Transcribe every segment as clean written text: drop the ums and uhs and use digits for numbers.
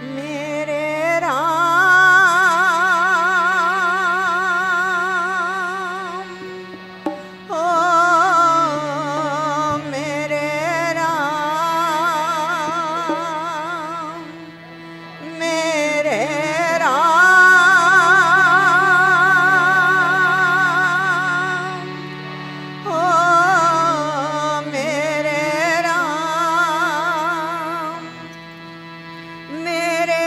मेरे राम, ओ मेरे राम, मेरे राम, ओ मेरे राम, मेरे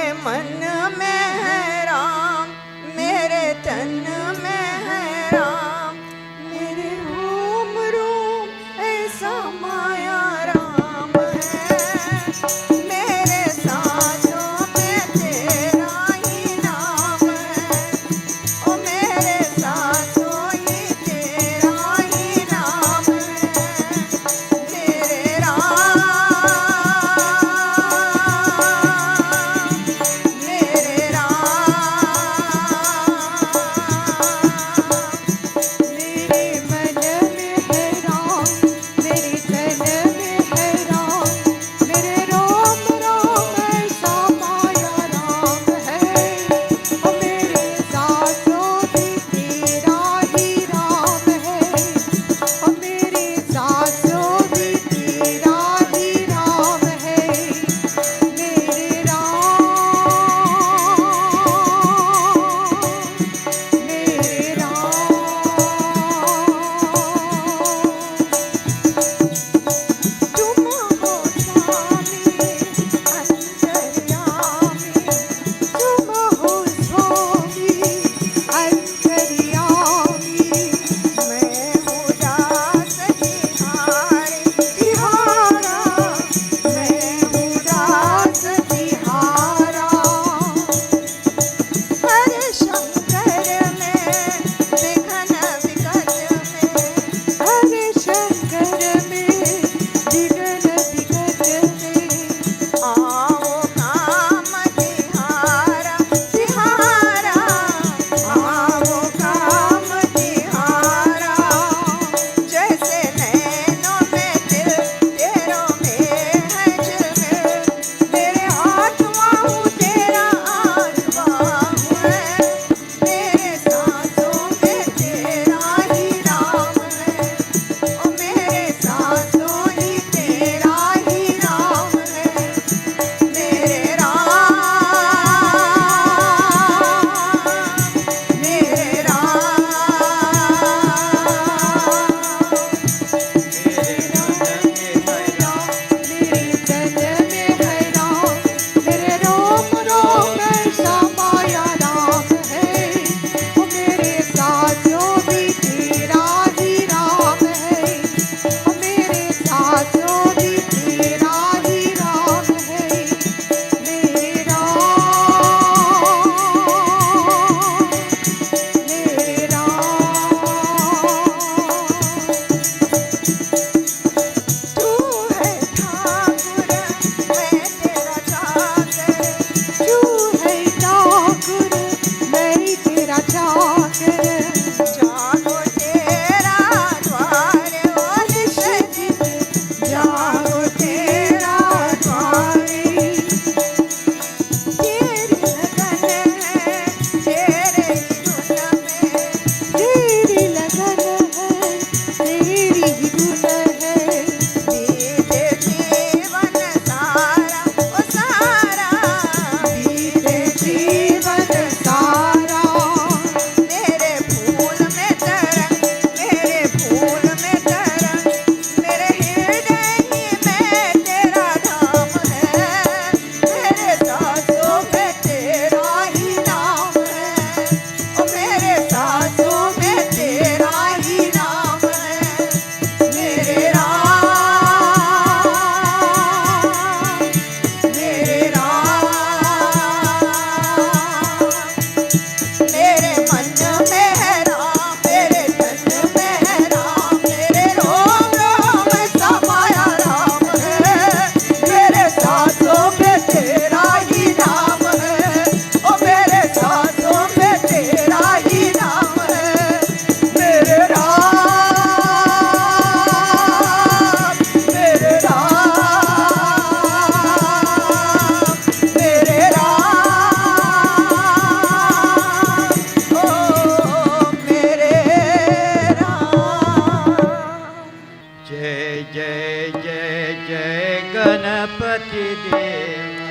गणपति देवा।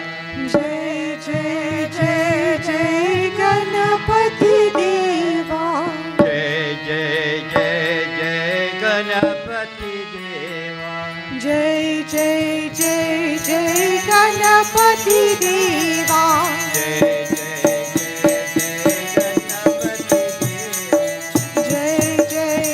जय जय जय जय गणपति देवा। जय जय जय जय गणपति देवा। जय जय जय जय गणपति देवा। जय जय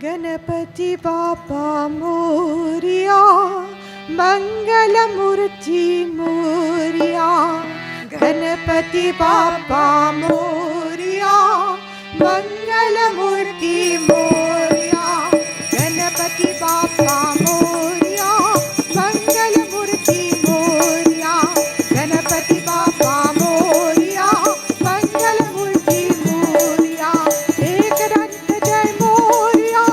गणपति बापा मोरिया, मंगलमूर्ति मोरिया। गणपति बापा मोरिया, मंगलमूर्ति मोरिया। गणपति बापा मोरिया, मंगलमूर्ति मोरिया। गणपति बापा मोरिया, मंगलमूर्ति मोरिया। एक दंत जय मोरिया,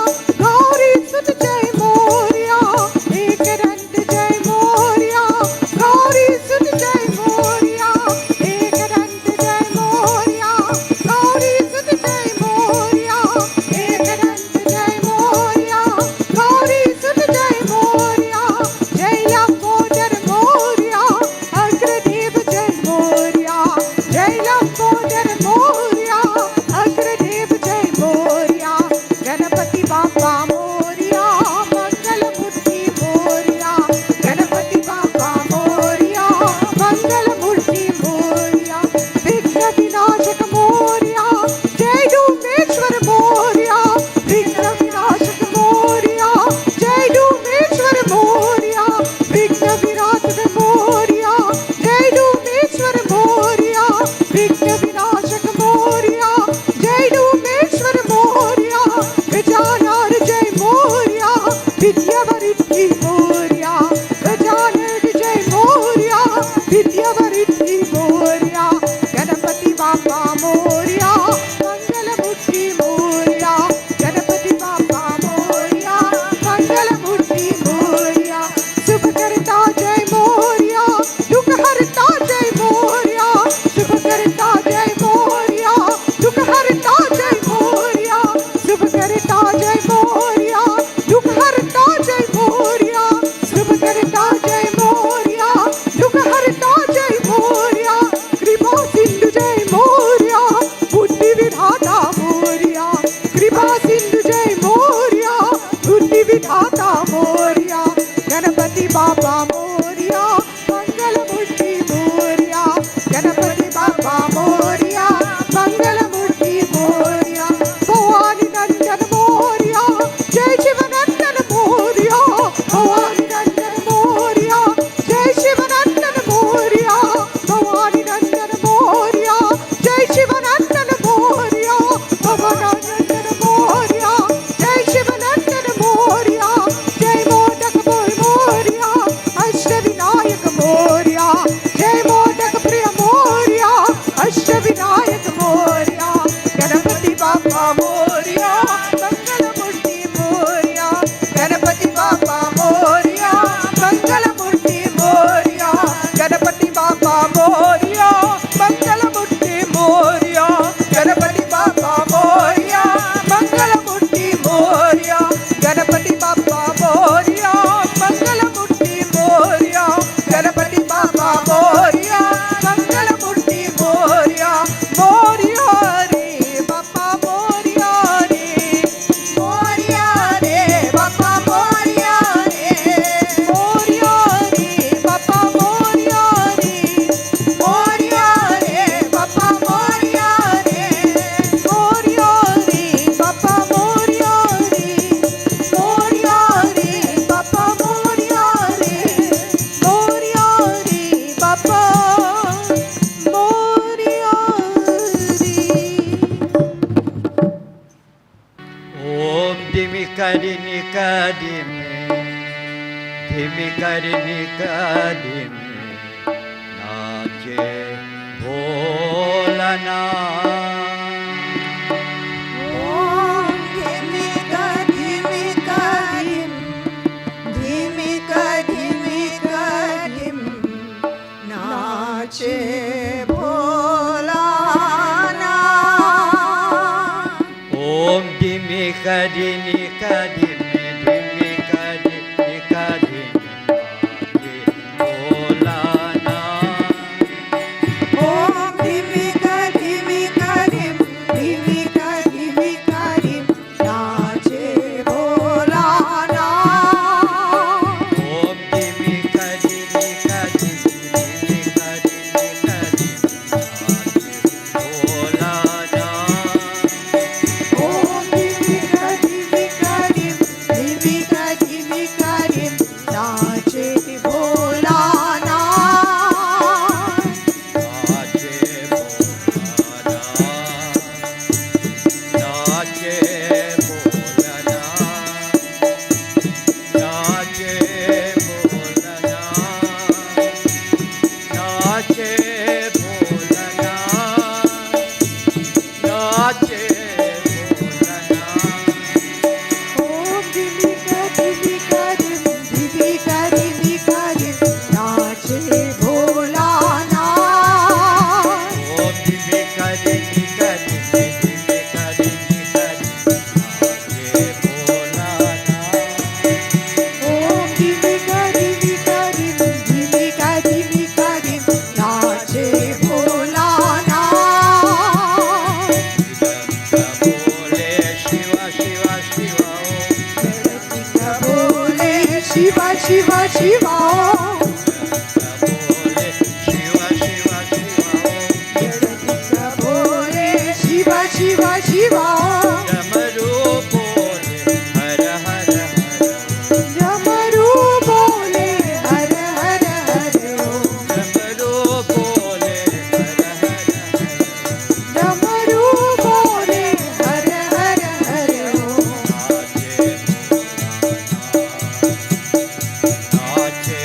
गौरी सुत जय मोरिया। एक दंत जय मोरिया, गौरी सुत जय मोरिया। एक दंत जय मोरिया, गौरी सुत जय मोरिया। एक दंत जय मोरिया, गौरी सुत जय मोरिया। जय लंबोदर मोरिया, अग्रदेव जय मोरिया। जय लंबोदर मोरिया, अग्रदेव जय मोरिया। गणपति बापा मोरिया, मंगलमूर्ति मोरिया। गणपति बापा मोरिया, मंगलमूर्ति मोरिया। विघ्न विनाशक मोरिया, जय डूमेश्वर मोरिया। विघ्न विनाशक मोरिया, जय डूमेश्वर मोरिया। विघ्न विनाशक मोरिया, जय डूमेश्वर मोरिया। विघ्न विनाशक मोरिया, जय डूमेश्वर मोरिया। गजानन जय मोरिया, विद्यावरिद्धि मोरिया। गजानन जय मोरिया, विद्यावरिद्धि मोरिया। गणपति बापा मोरिया, मंगलमूर्ति मोरिया। गणपति बापा मोरिया, मंगलमूर्ति मोरिया। शुभ करता जय मोरिया, दुख हरता जय मोरिया। शुभ करता जय मोरिया, दुख हरता जय मोरिया। शुभ करता जय मोरिया, दुख हरता जय मोरिया। माता मोरिया, गणपति बाबा मोरिया, मंगलमूर्ति मोरिया, गणपति बाबा मोरिया, मंगलमूर्ति मोरिया, भवानी नंदन मोरिया, जय शिवनंदन मोरिया, भवानी नंदन मोरिया, जय शिवनंदन मोरिया, भवानी नंदन मोरिया, जय शिवनंदन मोरिया, भवानंदन मोरिया, जय शिवनंदन मोरिया, जय मोदक मोरिया, अष्टविनायक मोरिया, जय मोदक प्रिय मोरिया, अष्टविनायक मोरिया, गणपति बाबा मोरिया, मंगलमूर्ति मोरिया, गणपति बाबा मोरिया, मंगलमूर्ति मोरिया, गणपति बाबा मोरिया, मंगलमूर्ति मोरिया, गणपति बाबा मोरिया, मंगलमूर्ति मोरिया, गणपति बाबा मोरिया, मंगलमूर्ति मोरिया, गणपति बाबा मोरिया, मंगलमूर्ति मोरिया, मोरिया रे बाबा मोरिया रे, मोरिया रे बाबा मोरिया रे, मोरिया रे बाबा मोरिया रे, मोरिया रे बाबा मोरिया रे, मोरिया रे बाबा मोरिया रे, मोरिया रे बाबा मोरिया रे, मोरिया रे बाबा मोरिया रे। ओम धिमी करी निका धिमी करी निका नाचे भोलानाथ। ओम धिमिका धिमिका धिम, धिमिका धिमिका धिम, नाचे भोलानाथ। ओम धिमी करी निका धिमी करी निका नाचे भोलानाथ। ओम धिमिका धिमिका धिम, धिमिका धिमिका धिम, नाचे भोलानाथ। ओम धिमी करी निका धिमी करी निका नाचे भोलानाथ। ओम धिमिका धिमिका धिम, धिमिका धिमिका धिम, नाचे भोलानाथ। नाचे भोलानाथ। नाचे भोलानाथ। नाचे भोलानाथ। नाचे भोलानाथ। नाचे भोलानाथ। ओम धिमिका धिमिका धिम, धिमिका धिमिका धिम, नाचे भोलानाथ। ओम धिमी करी निका धिमी करी निका नाचे भोलानाथ। ओम धिमिका धिमिका धिम, धिमिका धिमिका धिम, नाचे भोलानाथ। बोले शिवा शिवा शिवा बोले शिवा शिवा शिवा बोले शिवा शिवा शिवा बोले शिवा शिवा शिवा डमरू बोले हर हर हर डमरू बोले हर हर हर ओम, डमरू बोले हर हर डमरू बोले हर हर हर ओम। नाचे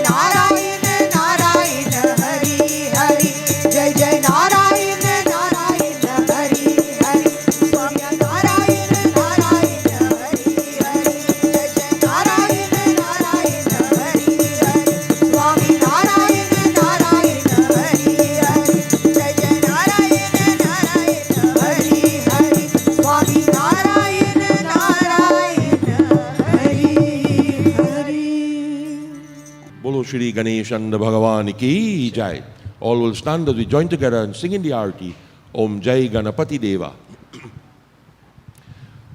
नारायण नारायण हरि हरि जय जय नारायण नारायण हरि हरि स्वामी नारायण नारायण हरि हरि जय जय नारायण नारायण हरि हरि स्वामी नारायण नारायण हरि हरि जय जय Narayan Narayan Hari Hari Swami Narayan Narayan Hari Hari. Bolo Shri Ganesh and Bhagavan ki Jai. All will stand as we join together and sing in the Arati. Om Jai Ganapati Deva.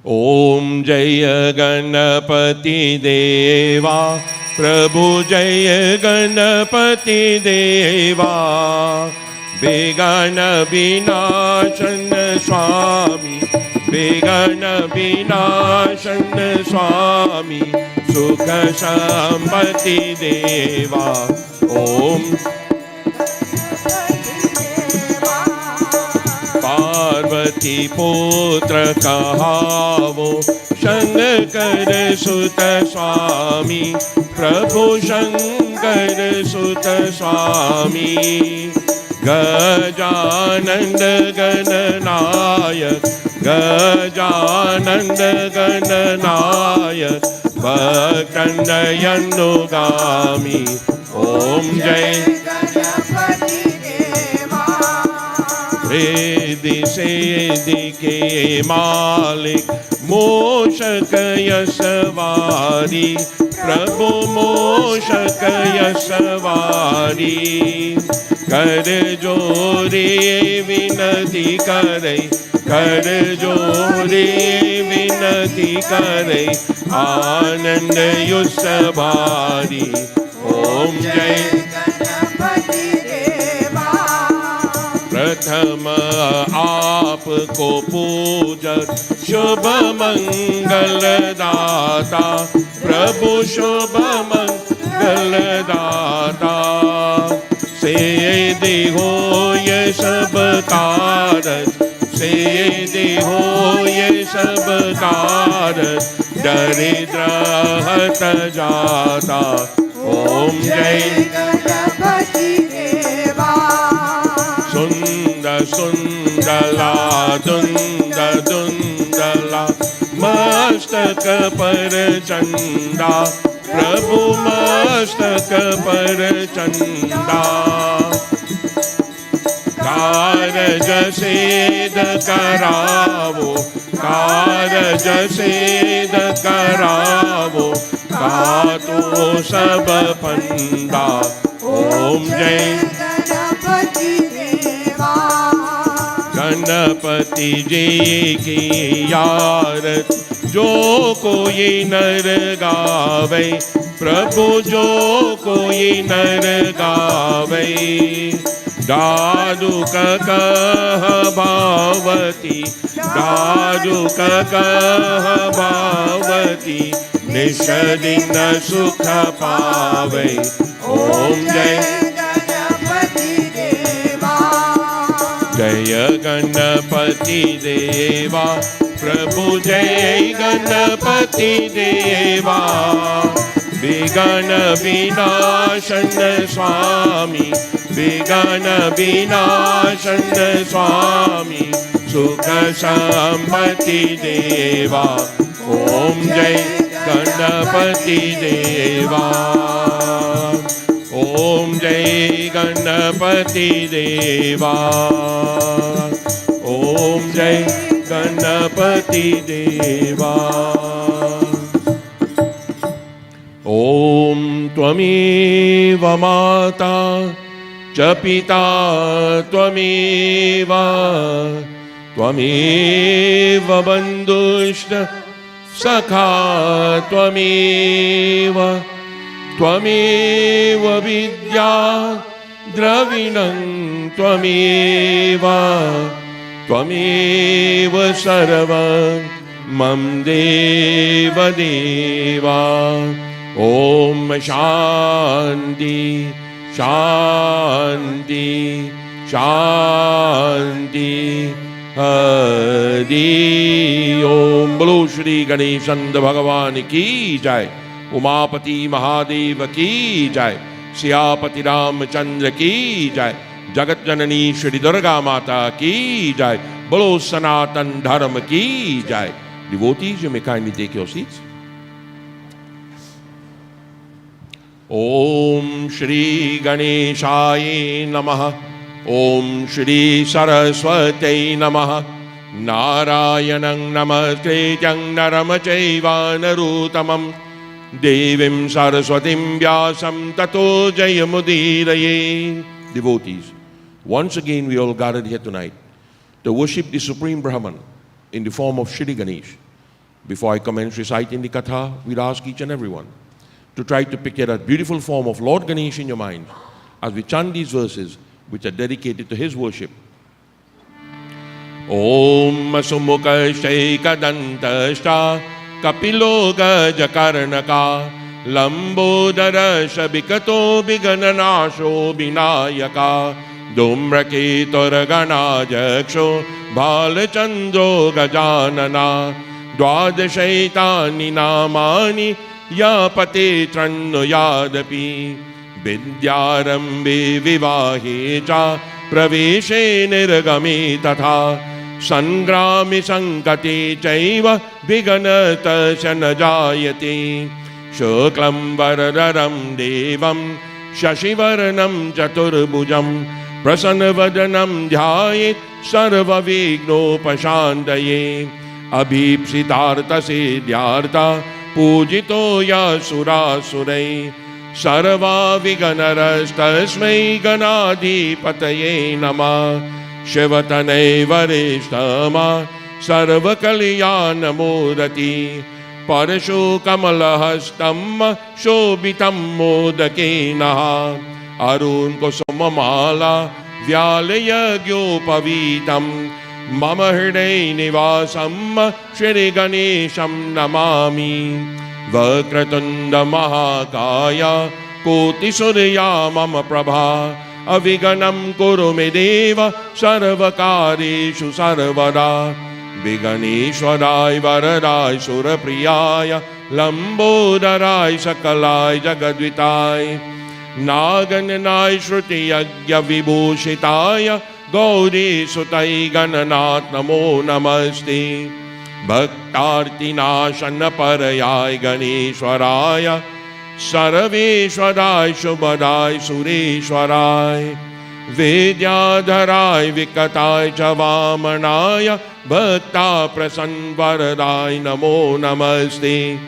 Om Jai Ganapati Deva. Prabhu Jai Ganapati Deva. Begana Vinashan Swami. Begana Vinashan Swami. Sukha Sampati Deva. Om Parvati Putra Kahavo Shankar Sutta Swami. Prabhu Shankar Sutta Swami. Gajananda Gananayak. Gajananda Gananayak. Bhaktanayandogami. Om Jai Ganapati Deva Riddhi Siddhi Ke Malik Moshak Yasvari. Prabhu Moshak Yasvari. Kar jori vinati karai. Kar jori vinati karai. Anand Yusabari. Om Jai Ganapati Deva प्रथम आपको पूजक शुभ मंगल दाता. प्रभु शुभ मंगल दाता. सेदि हो ये सब कारज. सेदि हो ये सब कारज. दरिद्र हत जाता. ओम जय गणपति देवा सुंदर सुंदला दुंदर दुंदला मस्तक पर चंदा. प्रभु मस्तक पर चंदा. कारज सेद करावो. कारज सेद करावो. कातो सब फंदा. ओम जय गणपति देवा गणपति जी की यारत जो कोई नर गावे. प्रभु जो कोई नर गावे. दारुक कह भावती. दारुक कह भावती. निश दिन सुख पावे. ओम जय गणपति देवा जय गणपति देवा. प्रभु जय गणपति देवा. विघ्न विनाशन स्वामी. विघ्न विनाशन स्वामी. सुख संपत्ति देवा. ओम जय गणपति देवा. ओम जय गणपति देवा. ओम जय गणपति देवा. ओम त्वमेव माता च पिता त्वमेव. त्वमेव बन्धुश्च सखा त्वमेव. त्वमेव विद्या द्रविणं त्वमेव. त्वमेव सर्वं मम देव देवा. ओम शांति शांति शांति हरि ओम. बोलो श्री गणेश भगवान की जय. उमापति महादेव की जय. सियापति रामचंद्र की जय, जगत जननी श्री दुर्गा माता की जय, बोलो सनातन धर्म की जय. Devotees, you may kindly take your seats. Om Shri Ganeshaya Namaha. Om Shri Saraswati Namaha. Narayanang Namaskrityang Naram Chaiva Narutamam Devim Saraswatim Vyasam Tato Jayamudiraye. Devotees, once again we all gathered here tonight to worship the Supreme Brahman in the form of Shri Ganesh. Before I commence reciting the Katha, we'd ask each and everyone to try to picture that beautiful form of Lord Ganesh in your mind as we chant these verses which are dedicated to his worship. Om Sumukha Shaikadantashta Kapilo Gajakarnaka Lambodara Shabikato Bigananasho Binayaka Dumraketoragana Jaksho Balachandro Gajanana Dwadashaitani Namani Yapate Tranno Yadapi Vidyarambe Vivahe Cha Praveshe Nirgami Tatha Sangrami Sankati Chaiva Viganata Shanajayati Shuklam Varadaram Devam Shashivaranam Chaturbujam Prasanavadanam Dhyayit Sarva Vigno Pashandaye Abhipsitartha Siddhyartha Pujito Yasura Surai Sarva Viganarastasmai Ganadhipataye Namah Shivatanai Varishtama Sarva Kalyana Murati Parashu Kamalahastam Shobhitam Modakinaha Arun Kosumamala Vyalaya Gyopavitam Mama Hriday Nivasam Shri Ganesham Namami Vakratunda Mahakaya Koti Surya Mama Prabha Aviganam Kurume Deva Sarvakarishu Sarvada Viganeshwarai Varadai Surapriyaya Lambodarai Sakalai Jagadvitai Nagananai Shruti Yagya Vibhushitaya Gauri Sutai Gananath Namo Namaste Bhaktarti Nashana Parayai Ganeshwaraya Sarveshwarai Shubhadai Sureshwarai Vidyadharai Vikatai Chavamanaya Bhakta Prasanvaradai Namo Namaste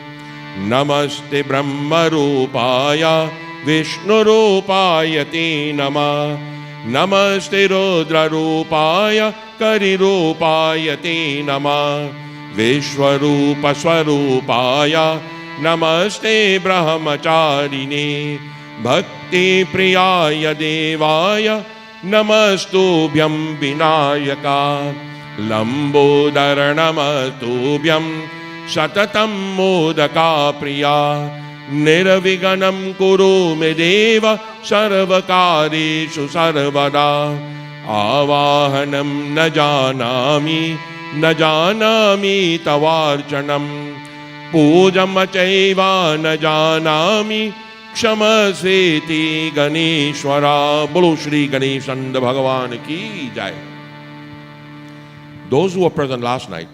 Namaste Brahma Rupaya Vishnu Rupaya Te Namah Namaste Rudra Rupaya Kari Rupaya Te Namah Vishwarupa Swarupaya Namaste Brahmacharine Bhakti Priyaya Devaya Namastubhyam Vinayaka Lambodara Namastubhyam Satatam Modaka Priya Niraviganam Kuru Medeva Sarvakarishu Sarvada Avahanam Najanami Tavarchanam Pujamachaiva Najanami Kshamasveti Ganeshwara. Bolo Shri Ganeshanda Bhagavan ki jai. Those who were present last night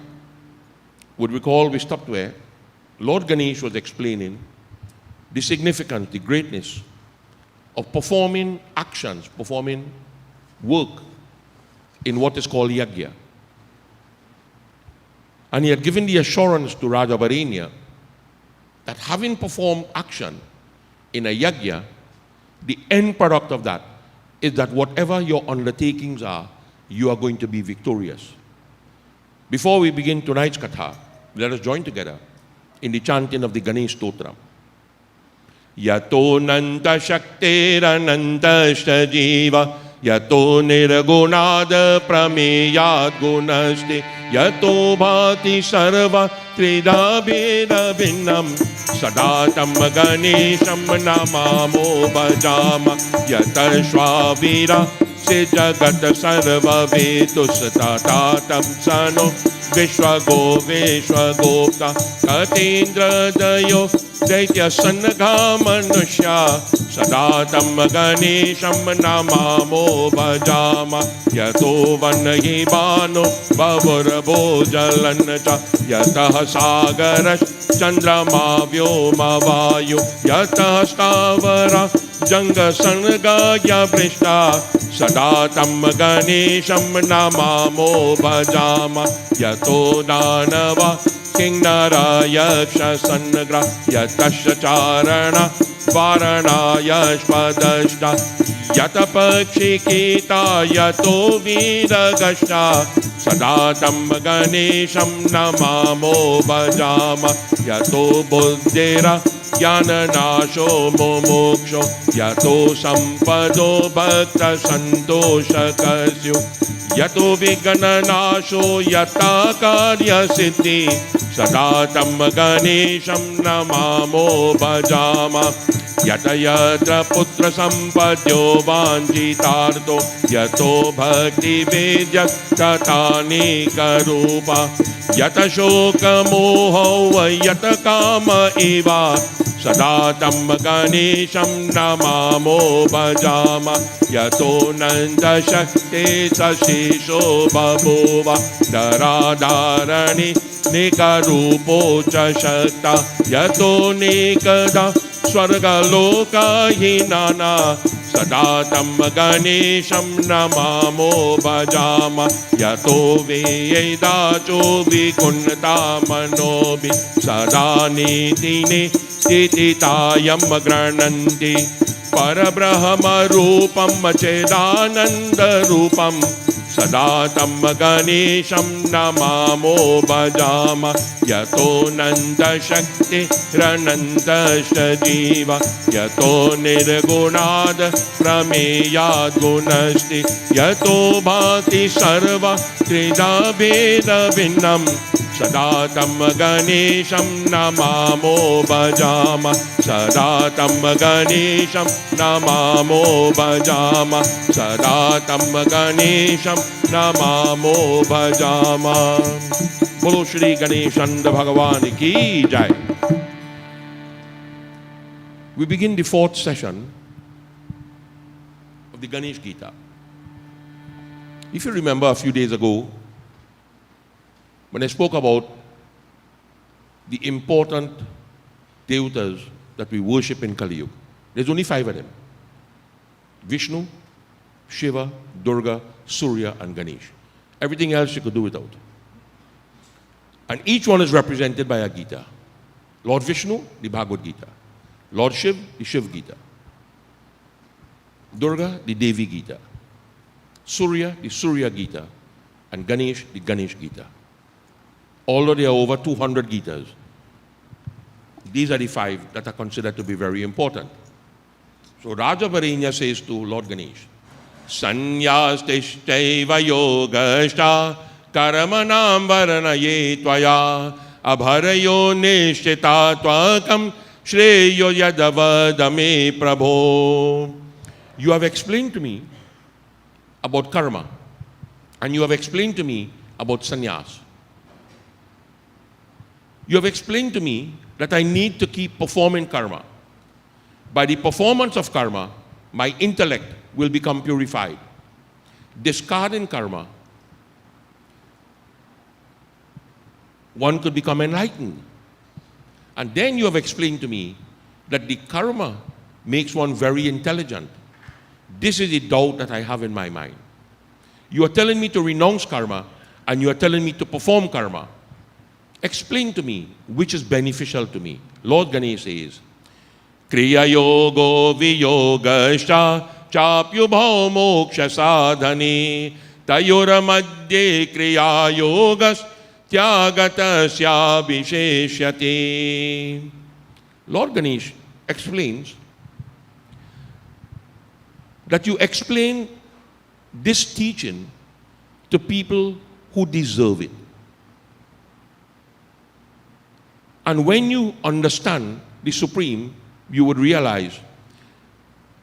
would recall we stopped where Lord Ganesh was explaining the significance, the greatness of performing actions, performing work in what is called yajna. And he had given the assurance to Raja Varenya that having performed action in a yajna, the end product of that is that whatever your undertakings are, you are going to be victorious. Before we begin tonight's katha, let us join together in the chanting of the Ganesh Stotra. Yato nanta shaktera nanta shajiva Yato nirgunada prameyat gunasti Yato bhati sarva trida veda vinnam Sadatam ganesham namamo bhajama Yatashvavira se jagat sarva vetus tatatam sano Vishwagopta Katindra Dayo Daitya Sannagha Manusya Sadatam Ganesham Namamo Bhajama Yato Vanahi Bano Bhavurabho Jalancha Yatah Sagarash Chandrama Vyoma Vayu Yatah Stavara Janga Sangaya Prishta Sadatam Ganesham Namamo Bhajama Yato Danava Kingnara Yaksha Sangra Yatasha Charana Varana Yashpadashta Yatapakshikita Yato Vidagashta Sadatam Ganesham Namamo Bhajama Yato Buddhira Jnananasho Momoksho Yato Sampado Bhakta Santosha Kasyu Yato Vignanasho Yata Karya Siddhi Sadatam Ganesham Namamo Bhajama Yata Yatra Putra Sampadyo Vanjitardo Yato Bhakti Vedya Tatani Karupa Yata Shoka Moho Yata Kama Eva Sadatam Ganesham Namamo Bhajama Yato Nanda Shakti Sashisho Babhova Dharadharani Nikarupo Chashakta Yato Nikada Swarga Loka Hinana Sadatam Ganesham Namamo Bhajama Yato Vedacho Vikunnata Manobi Sadani Tini Tititayam Grananti Parabrahma Rupam Chedananda Rupam Sadatam Ganesham Namamo Bhajama Yato Nanda Shakti Rananda Shajiva Yato Nirgunad Prameyad Gunasti Yato Bhati Sarva Trida Veda Vinnam Sadatam Ganesham Namamo Bhajama Sadatam Ganesham Namamo Bhajama Sadatam Ganesham Namamo Bhajama. Bolo Shri Ganeshanda Bhagavan Ki Jai. We begin the fourth session of the Ganesh Gita. If you remember a few days ago, when I spoke about the important devatas that we worship in Kali Yuga, there's only 5 of them: Vishnu, Shiva, Durga, Surya, and Ganesh. Everything else you could do without. And each one is represented by a Gita. Lord Vishnu, the Bhagavad Gita. Lord Shiv, the Shiv Gita. Durga, the Devi Gita. Surya, the Surya Gita. And Ganesh, the Ganesh Gita. Although there are over 200 Gitas, these are the 5 that are considered to be very important. So Raja Varenya says to Lord Ganesh, Sanyastishchaiva yogashta karamanam varanaye tvaya abharayo nishtita tvakam shreyo yadavadame prabho. You have explained to me about karma, and you have explained to me about sannyas. You have explained to me that I need to keep performing karma. By the performance of karma, my intellect will become purified. Discarding karma, one could become enlightened. And then you have explained to me that the karma makes one very intelligent. This is the doubt that I have in my mind. You are telling me to renounce karma, and you are telling me to perform karma. Explain to me which is beneficial to me. Lord Ganesh says, Kriya yogo viyogascha chapyubhau moksha sadhani tayura madhye kriya yogas tyagatasya visheshyate. Lord Ganesh explains that you explain this teaching to people who deserve it. And when you understand the Supreme, you would realize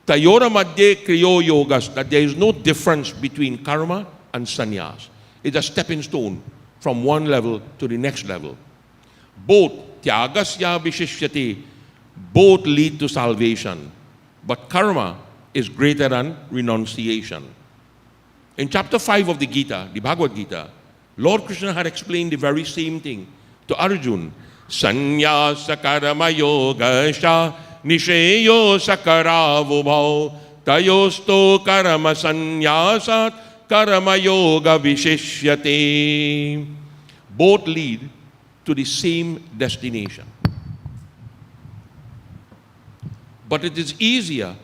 Tayora Madhye Kriyo Yogas, that there is no difference between karma and sannyas. It's a stepping stone from one level to the next level. Both tyagasya vishishyate, both lead to salvation. But karma is greater than renunciation. In chapter 5 of the Gita, the Bhagavad Gita, Lord Krishna had explained the very same thing to Arjuna. Sannyasa karma yogasha nisheyo sakaravubhau tayosto karma sannyasat karma yoga vishishyate. Both lead to the same destination. But it is easier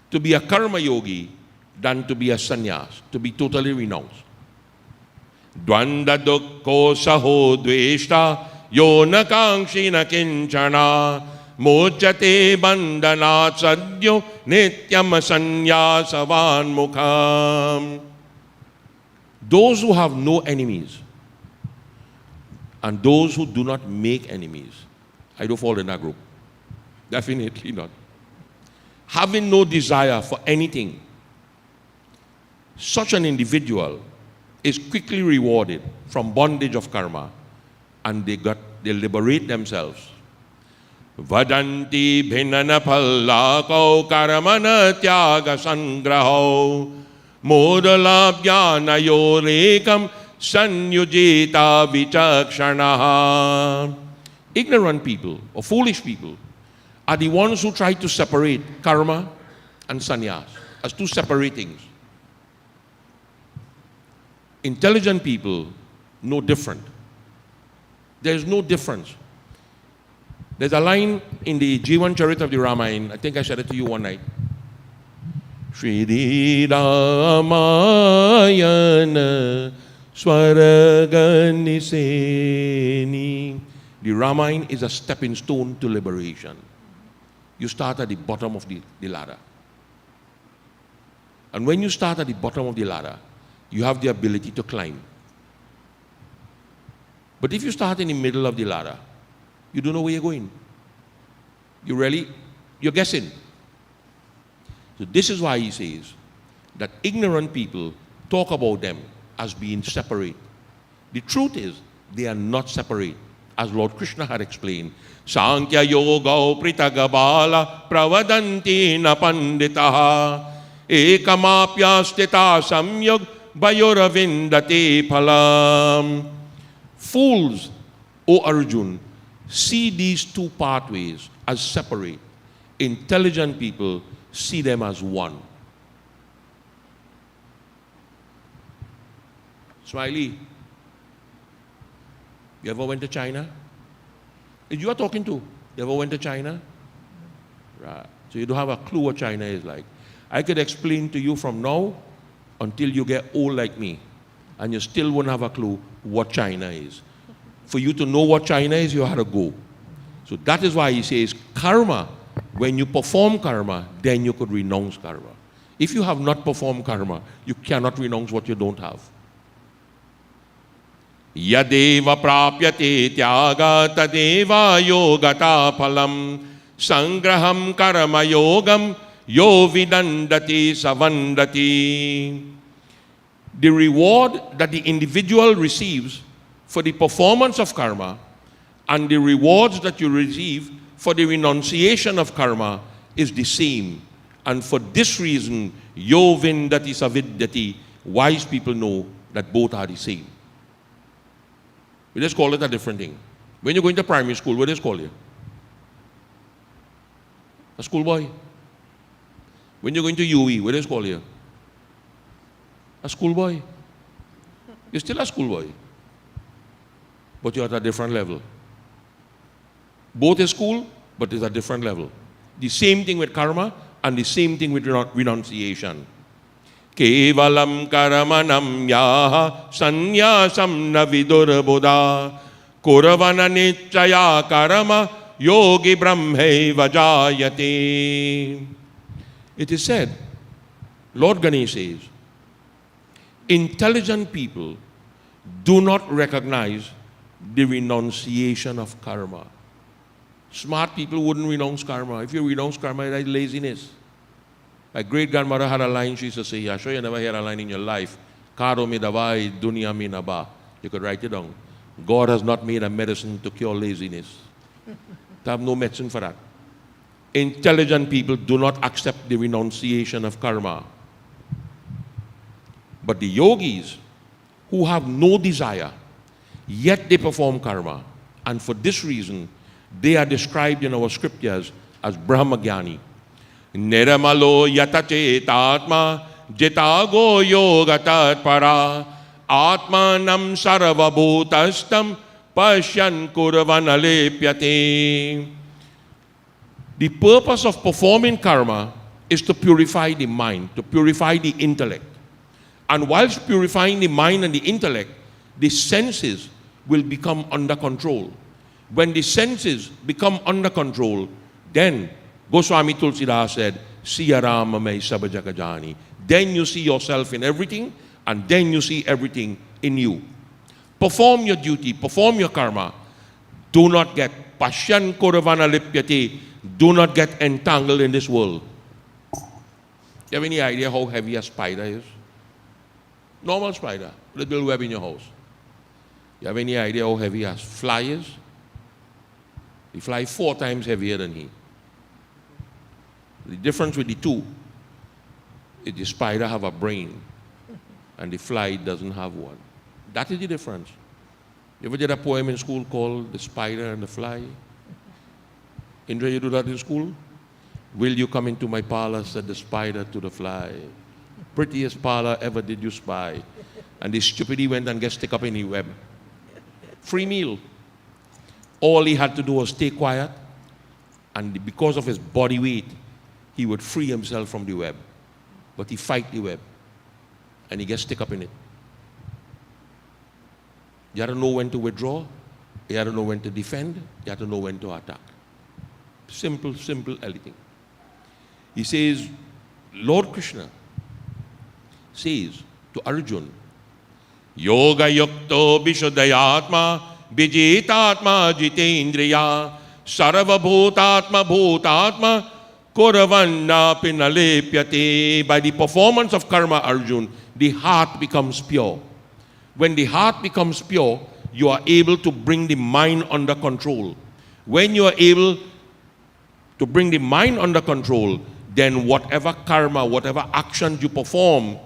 to be a karma yogi than to be a sannyas, to be totally renounced. Dvanda dukkho saho dveshta yona kankshina kinchana mocchate bandhanat sadyo nityam sannyasavan mukham. Those who have no enemies and those who do not make enemies, I don't fall in that group. Definitely not. Having no desire for anything, such an individual is quickly rewarded from bondage of karma, and they liberate themselves. Vadanti bhinana phallakau karamana tyaga sangrahau modalabhyana yorekam sanyujita vichakshanaha. Ignorant people or foolish people are the ones who try to separate karma and sannyas as two separate things. Intelligent people know different. There is no difference. There's a line in the Jivan Charit of the Ramayana, I think I said it to you one night. Shri Ramayana Swaraganiseni. The Ramayana is a stepping stone to liberation. You start at the bottom of the ladder. And when you start at the bottom of the ladder, you have the ability to climb. But if you start in the middle of the ladder, you don't know where you're going. You're guessing. So this is why he says that ignorant people talk about them as being separate. The truth is, they are not separate. As Lord Krishna had explained, Sankhya yoga pritagabala pravadanti na panditaha ekamapya stita samyog vayoravindati phalam. Fools, O Arjun, see these two pathways as separate. Intelligent people see them as one. Smiley, you ever went to China? You are talking to? You ever went to China? Right. So you don't have a clue what China is like. I could explain to you from now until you get old like me, and you still won't have a clue what China is. For you to know what China is, you have to go. So that is why he says karma. When you perform karma, then you could renounce karma. If you have not performed karma, you cannot renounce what you don't have. Yadeva prapyate tyaga tadeva yogata phalam sangraham karma yogam yo vidandati savandati. The reward that the individual receives for the performance of karma and the rewards that you receive for the renunciation of karma is the same. And for this reason, yo vindati savidyati, wise people know that both are the same. We just call it a different thing. When you're going to primary school, what do they call you? A schoolboy. When you're going to UE, what do they call you? A schoolboy. You're still a schoolboy, but you're at a different level. Both is school, but it's a different level. The same thing with karma and the same thing with renunciation. Kevalam karamanam yaha sannyasam na vidur buddha kuravana nichaya karama yogi brahme vajayate. It is said, Lord Ganesh says, intelligent people do not recognize the renunciation of karma. Smart people wouldn't renounce karma. If you renounce karma, that's laziness. My great-grandmother had a line she used to say, I'm sure you never heard a line in your life. Karo mi davai, dunya mi naba. You could write it down. God has not made a medicine to cure laziness. They have no medicine for that. Intelligent people do not accept the renunciation of karma. But the yogis who have no desire, yet they perform karma, and for this reason, they are described in our scriptures as Brahmagyani. Niramalo yatachetatma jitago yogatat para atmanam sarvabhutastam pashyan kurvanalepyate. The purpose of performing karma is to purify the mind, to purify the intellect. And whilst purifying the mind and the intellect, the senses will become under control. When the senses become under control, then Goswami Tulsidas said, Siyarama may sabajagajani. Then you see yourself in everything, and then you see everything in you. Perform your duty, perform your karma. Do not get pasyan koravana lipyate. Do not get entangled in this world. You have any idea how heavy a spider is? Normal spider, little web in your house. You have any idea how heavy a fly is? The fly 4 times heavier than he. The difference with the two is the spider have a brain and the fly doesn't have one. That is the difference. You ever did a poem in school called The Spider and the Fly? Indra, you do that in school? Will you come into my parlor, said the spider to the fly. Prettiest parlor ever did you spy. And the stupidity went and get stick up in the web. Free meal. All he had to do was stay quiet, and because of his body weight, he would free himself from the web. But he fight the web, and he gets stick up in it. You had to know when to withdraw. You had to know when to defend. You had to know when to attack. Simple, simple, everything. He says, Lord Krishna says to Arjun, Yoga yukto vishuddhayatma vijitatma jitendriya sarva bhutatma bhutatma kuravanna pinalepyate. By the performance of karma, Arjun, the heart becomes pure. When the heart becomes pure, you are able to bring the mind under control. When you are able to bring the mind under control, then whatever karma, whatever actions you perform,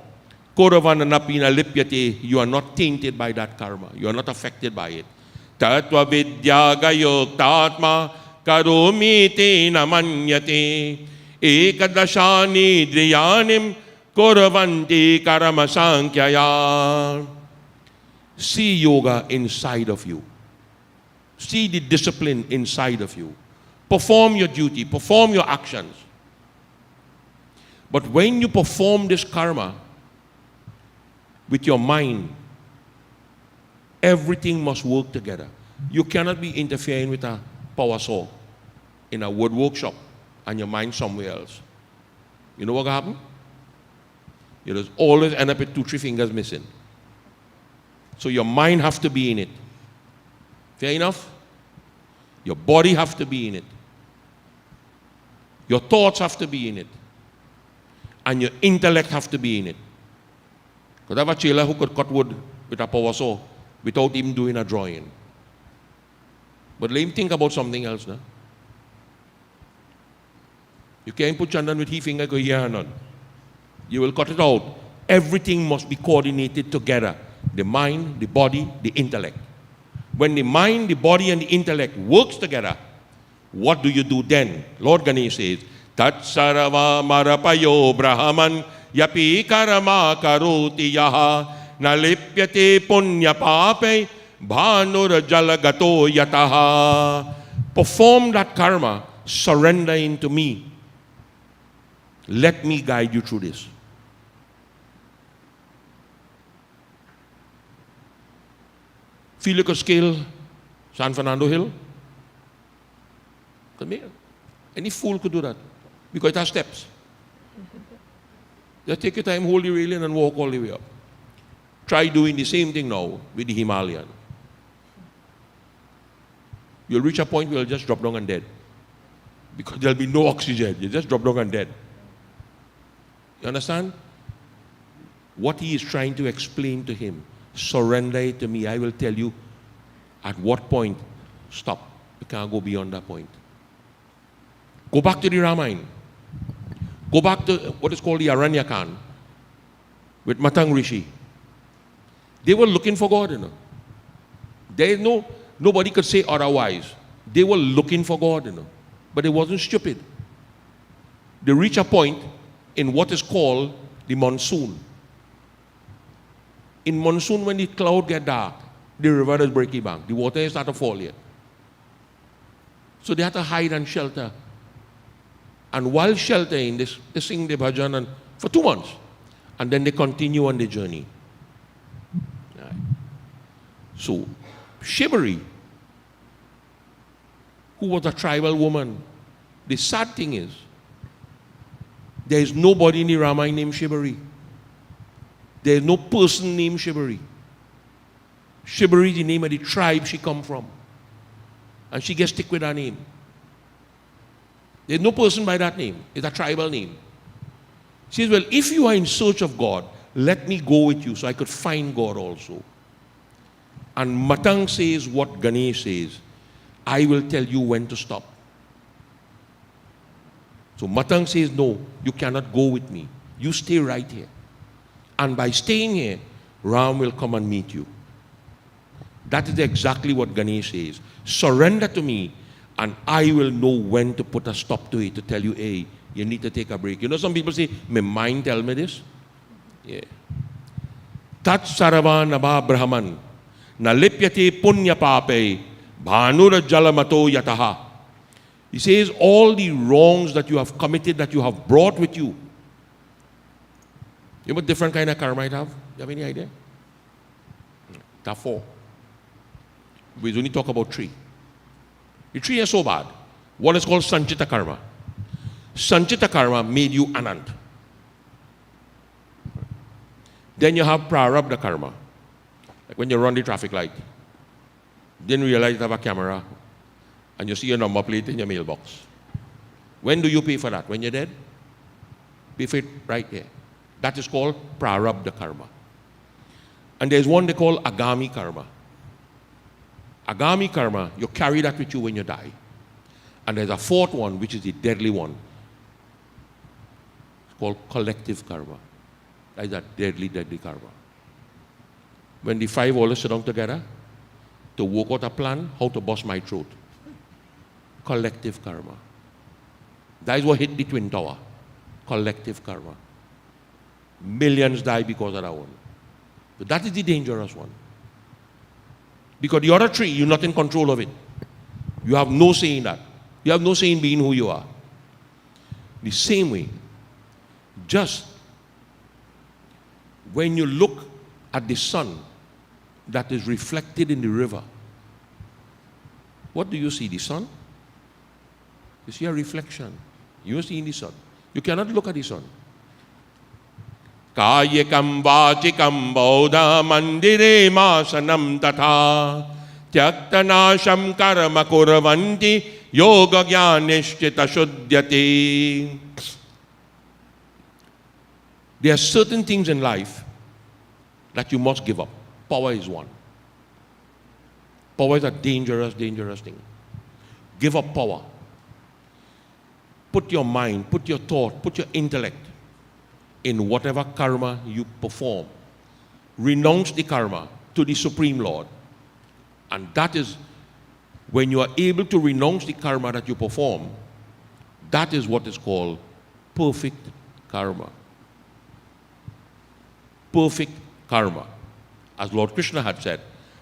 koravananapina lipyate, you are not tainted by that karma. You are not affected by it. Tattva vidya gayoktatma karomi te namanyate ekadashani driyanim koravanti karamasankyaya. See yoga inside of you. See the discipline inside of you. Perform your duty, perform your actions. But when you perform this karma with your mind, everything must work together. You cannot be interfering with a power saw in a wood workshop and your mind somewhere else. You know what will happen? You just always end up with 2-3 fingers missing. So your mind has to be in it. Fair enough? Your body has to be in it. Your thoughts have to be in it. And your intellect has to be in it. Because I have a chela who could cut wood with a power saw without even doing a drawing. But let him think about something else now. You can't put chandan with his finger, go here and on. You will cut it out. Everything must be coordinated together. The mind, the body, the intellect. When the mind, the body, and the intellect works together, what do you do then? Lord Ganesh says, Tat sarava marapayo brahman yapi karama karoti yaha nalipyate punya pape bhanur jalagato yataha. Perform that karma, surrender into me. Let me guide you through this. Feel like a scale, San Fernando Hill? Come here. Any fool could do that. Because it has steps. Just take your time, hold the railing and walk all the way up. Try doing the same thing now with the Himalayan. You'll reach a point where you'll just drop down and dead. Because there'll be no oxygen. You just drop down and dead. You understand? What he is trying to explain to him. Surrender it to me. I will tell you at what point, stop. You can't go beyond that point. Go back to the Ramayana. Go back to what is called the Aranyakan with Matang Rishi. They were looking for God, you know. There is nobody could say otherwise. They were looking for God, you know. But it wasn't stupid. They reach a point in what is called the monsoon. In monsoon, when the cloud get dark, the river is breaking back. The water is starting to fall yet. So they had to hide and shelter. And while sheltering, they sing the bhajan and for 2 months. And then they continue on the journey. Right. So, Shibari, who was a tribal woman, the sad thing is, there is nobody in the Ramayana named Shibari. There is no person named Shibari. Shibari is the name of the tribe she come from. And she gets stick with her name. There's no person by that name. It's a tribal name. She says, well, if you are in search of God, let me go with you so I could find God also. And Matang says what Ganesh says. I will tell you when to stop. So Matang says, no, you cannot go with me. You stay right here. And by staying here, Ram will come and meet you. That is exactly what Ganesh says. Surrender to me, and I will know when to put a stop to it, to tell you, hey, you need to take a break. You know, some people say, my mind tell me this. Yeah. Tat Saravan Abha Brahman, Nalipyate Punya Pape, Bhanura Jalamato Yataha. He says, all the wrongs that you have committed, that you have brought with you. You know what different kind of karma it have? You have any idea? There are 4. We only talk about 3. The 3 are so bad. One is called Sanchita Karma. Sanchita Karma made you Anand. Then you have Prarabdha Karma. Like when you run the traffic light. Didn't realize you have a camera. And you see your number plate in your mailbox. When do you pay for that? When you're dead? Pay for it right there. That is called Prarabdha Karma. And there's one they call Agami Karma. Agami Karma, you carry that with you when you die. And there's a 4th one, which is the deadly one. It's called Collective Karma. That is a deadly, deadly karma. When the 5 all sit down together to work out a plan how to bust my throat. Collective Karma. That is what hit the Twin Tower. Collective Karma. Millions die because of that one. But that is the dangerous one. Because the other 3, you're not in control of it. You have no say in that. You have no say in being who you are. The same way, just when you look at the sun that is reflected in the river, what do you see? The sun? You see a reflection. You see in the sun. You cannot look at the sun. Kayakam vachikam bodha mandire masanam tatha tyaktanasham karma kurvanti yoga jnanishchita shuddhyate. There are certain things in life that you must give up. Power is one. Power is a dangerous, dangerous thing. Give up power. Put your mind, put your thought, put your intellect in whatever karma you perform. Renounce the karma to the Supreme Lord. And that is when you are able to renounce the karma that you perform, that is what is called perfect karma. Perfect karma. As Lord Krishna had said,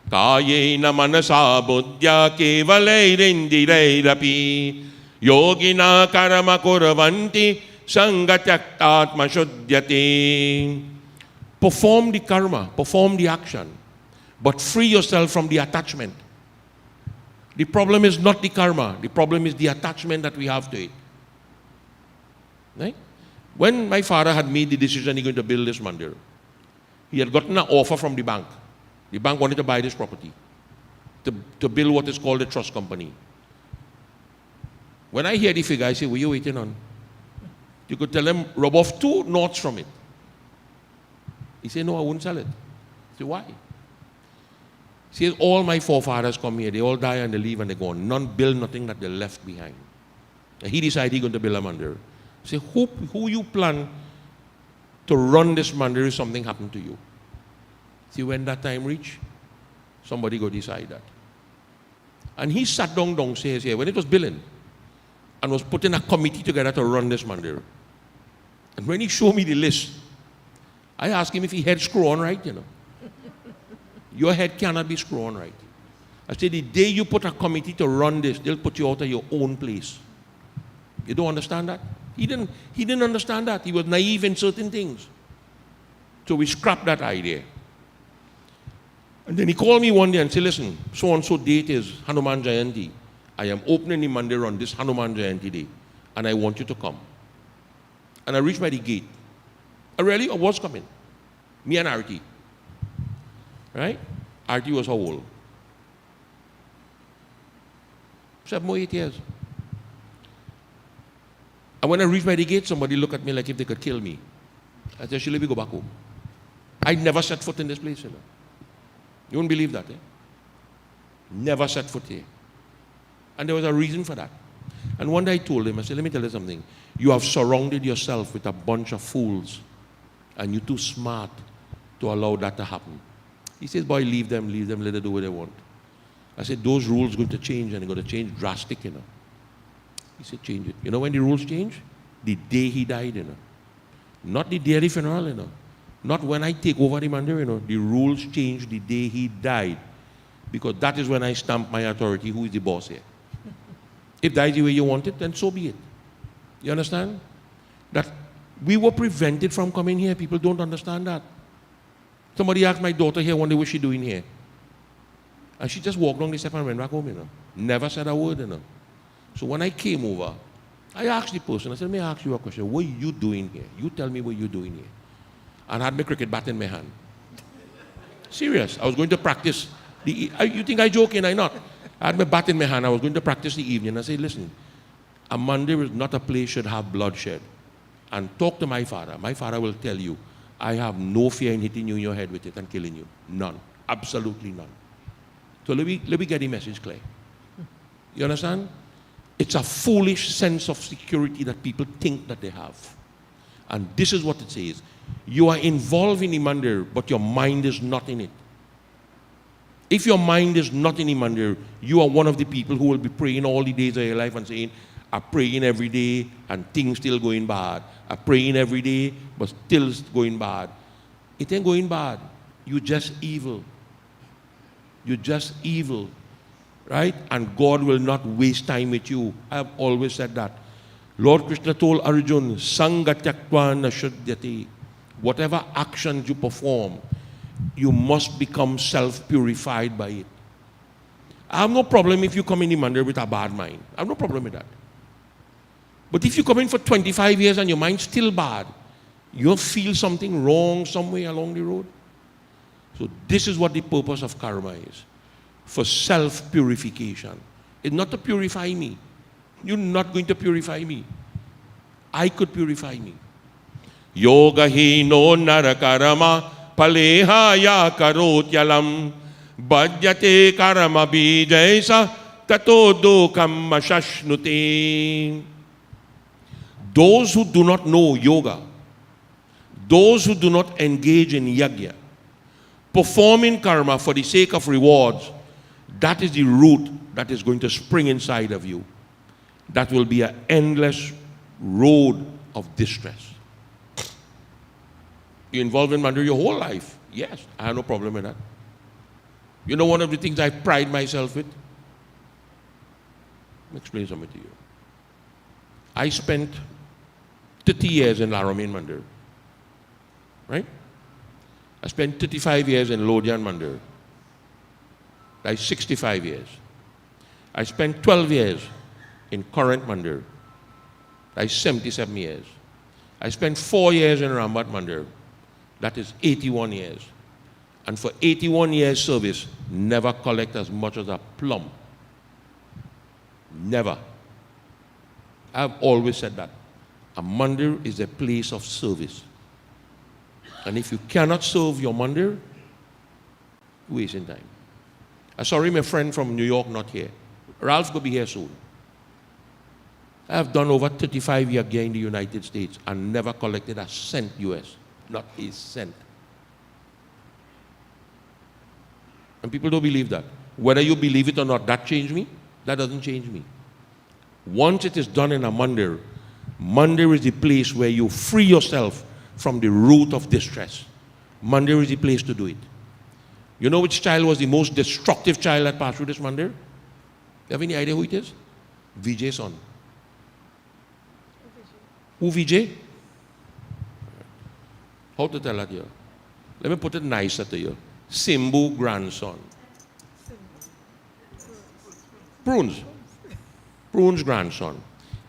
Kayena manasa buddhya kevalairindireirapi yogina karma kurvanti sangatyaktatma shuddhyate. Perform the karma, perform the action, but free yourself from the attachment. The problem is not the karma, the problem is the attachment that we have to it. Right? When my father had made the decision he's going to build this mandir, he had gotten an offer from the bank. The bank wanted to buy this property to build what is called a trust company. When I hear the figure, I say, what are you waiting on? You could tell him, rub off 2 knots from it. He said, no, I wouldn't sell it. I said, why? Says all my forefathers come here, they all die and they leave and they go on. None build nothing that they left behind. And he decided he's going to build a mandir. Say, who you plan to run this mandir if something happened to you? See, when that time reach, somebody go decide that. And he sat downstairs here when it was building and was putting a committee together to run this mandir. And when he showed me the list, I asked him if he had screw on right, Your head cannot be screw on right. I said, the day you put a committee to run this, they'll put you out of your own place. You don't understand that? He didn't understand that. He was naive in certain things. So we scrapped that idea. And then he called me one day and said, listen, so-and-so date is Hanuman Jayanti. I am opening the mandir on this Hanuman Jayanti day, and I want you to come. And I reached by the gate. I was coming. Me and Arti. Right? Arti was how old? 7 or 8 years. And when I reached by the gate, somebody looked at me like if they could kill me. I said, let me go back home. I never set foot in this place, You won't believe that, Never set foot here. And there was a reason for that. And one day I told him, I said, let me tell you something. You have surrounded yourself with a bunch of fools, and you're too smart to allow that to happen. He says, boy, leave them, let them do what they want. I said, those rules are going to change, and they're going to change drastic, He said, change it. You know when the rules change? The day he died, Not the day of the funeral, Not when I take over the mandir, The rules change the day he died. Because that is when I stamp my authority, who is the boss here. If that is the way you want it, then so be it. You understand? That we were prevented from coming here. People don't understand that. Somebody asked my daughter here one day, what's she doing here? And she just walked down the step and went back home, Never said a word, So when I came over, I asked the person, I said, let me ask you a question. What are you doing here? You tell me what you're doing here. And I had my cricket bat in my hand. Serious. I was going to practice. You think I joking? I not. I had my bat in my hand. I was going to practice the evening. I said, listen, a mandir is not a place should have bloodshed. And talk to my father. My father will tell you, I have no fear in hitting you in your head with it and killing you. None. Absolutely none. So let me get the message clear. You understand? It's a foolish sense of security that people think that they have. And this is what it says. You are involved in the mandir, but your mind is not in it. If your mind is not in the mandir, you are one of the people who will be praying all the days of your life and saying, I'm praying every day and things still going bad. I'm praying every day, but still going bad. It ain't going bad. You're just evil. You're just evil. Right? And God will not waste time with you. I have always said that. Lord Krishna told Arjuna, Sangha tyaktva na shuddhyate. Whatever actions you perform, you must become self-purified by it. I have no problem if you come in the mandir with a bad mind. I have no problem with that. But if you come in for 25 years and your mind's still bad, you'll feel something wrong somewhere along the road. So this is what the purpose of karma is. For self-purification. It's not to purify me. You're not going to purify me. I could purify me. Yoga hi no narakarama paleha ya karotyalam bhadyate karama bijaisa tato dokam mashashnuti. Those who do not know yoga, those who do not engage in yajna, performing karma for the sake of rewards, that is the root that is going to spring inside of you. That will be an endless road of distress. You're involved in mandir your whole life. Yes, I have no problem with that. You know one of the things I pride myself with? Let me explain something to you. I spent 30 years in Laramine Mandir. Right? I spent 35 years in Lodian Mandir. That's 65 years. I spent 12 years in Current Mandir. That's 77 years. I spent 4 years in Rambat Mandir. That is 81 years. And for 81 years service, never collect as much as a plum. Never. I've always said that. A mandir is a place of service. And if you cannot serve your mandir, you're wasting time. Sorry, my friend from New York not here. Ralph will be here soon. I have done over 35 yagya in the United States and never collected a cent US. Not a cent. And people don't believe that. Whether you believe it or not, that changed me? That doesn't change me. Once it is done in a mandir, mandir is the place where you free yourself from the root of distress. Mandir is the place to do it. You know which child was the most destructive child that passed through this mandir? You have any idea who it is? Vijay's son. Who Vijay? How to tell that here? Let me put it nicer to you. Simbu grandson. Prune's grandson.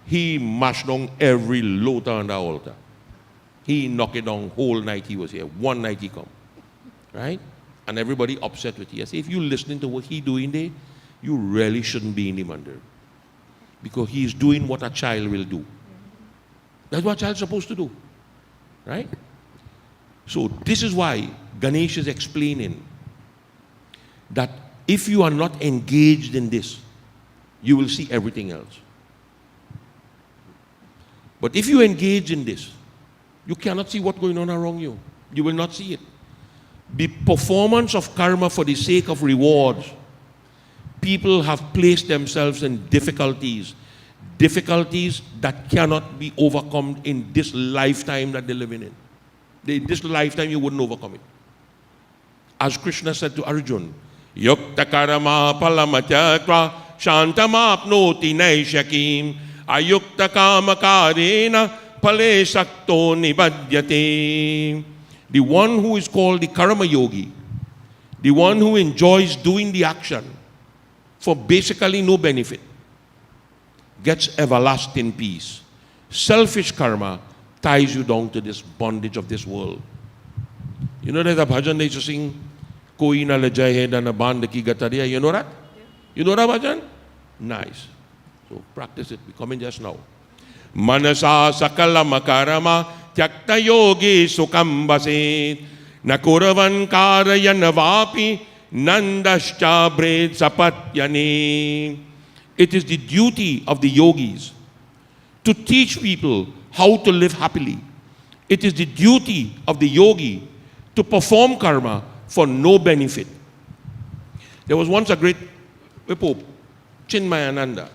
He mashed down every lota on the altar. He knocked it down whole night he was here. One night he come. Right? And everybody upset with you. I say, if you listening to what he doing there, you really shouldn't be in the mandir. Because he is doing what a child will do. That's what a child's supposed to do. Right? So this is why Ganesh is explaining that if you are not engaged in this, you will see everything else. But if you engage in this, you cannot see what's going on around you. You will not see it. The performance of karma for the sake of rewards, people have placed themselves in difficulties that cannot be overcome in this lifetime that they're living in. In this lifetime, you wouldn't overcome it. As Krishna said to Arjuna, Yukta karama palamatya shantamapnoti naishakim ayukta kamakarena pale sakto nibadyate. The one who is called the karma yogi, the one who enjoys doing the action for basically no benefit, gets everlasting peace. Selfish karma ties you down to this bondage of this world. You know there's a bhajan they used to sing, Koi na lajai hai dana band ki gatariya. You know that? Yeah. You know that bhajan? Nice. So practice it. We're coming just now. Manasa sakala makarama tyakta yogi sukam baset nakuravan karayan vapi nandascha bred sapatyane. It is the duty of the yogis to teach people how to live happily. It is the duty of the yogi to perform karma for no benefit. There was once a great Pope, Chinmayananda,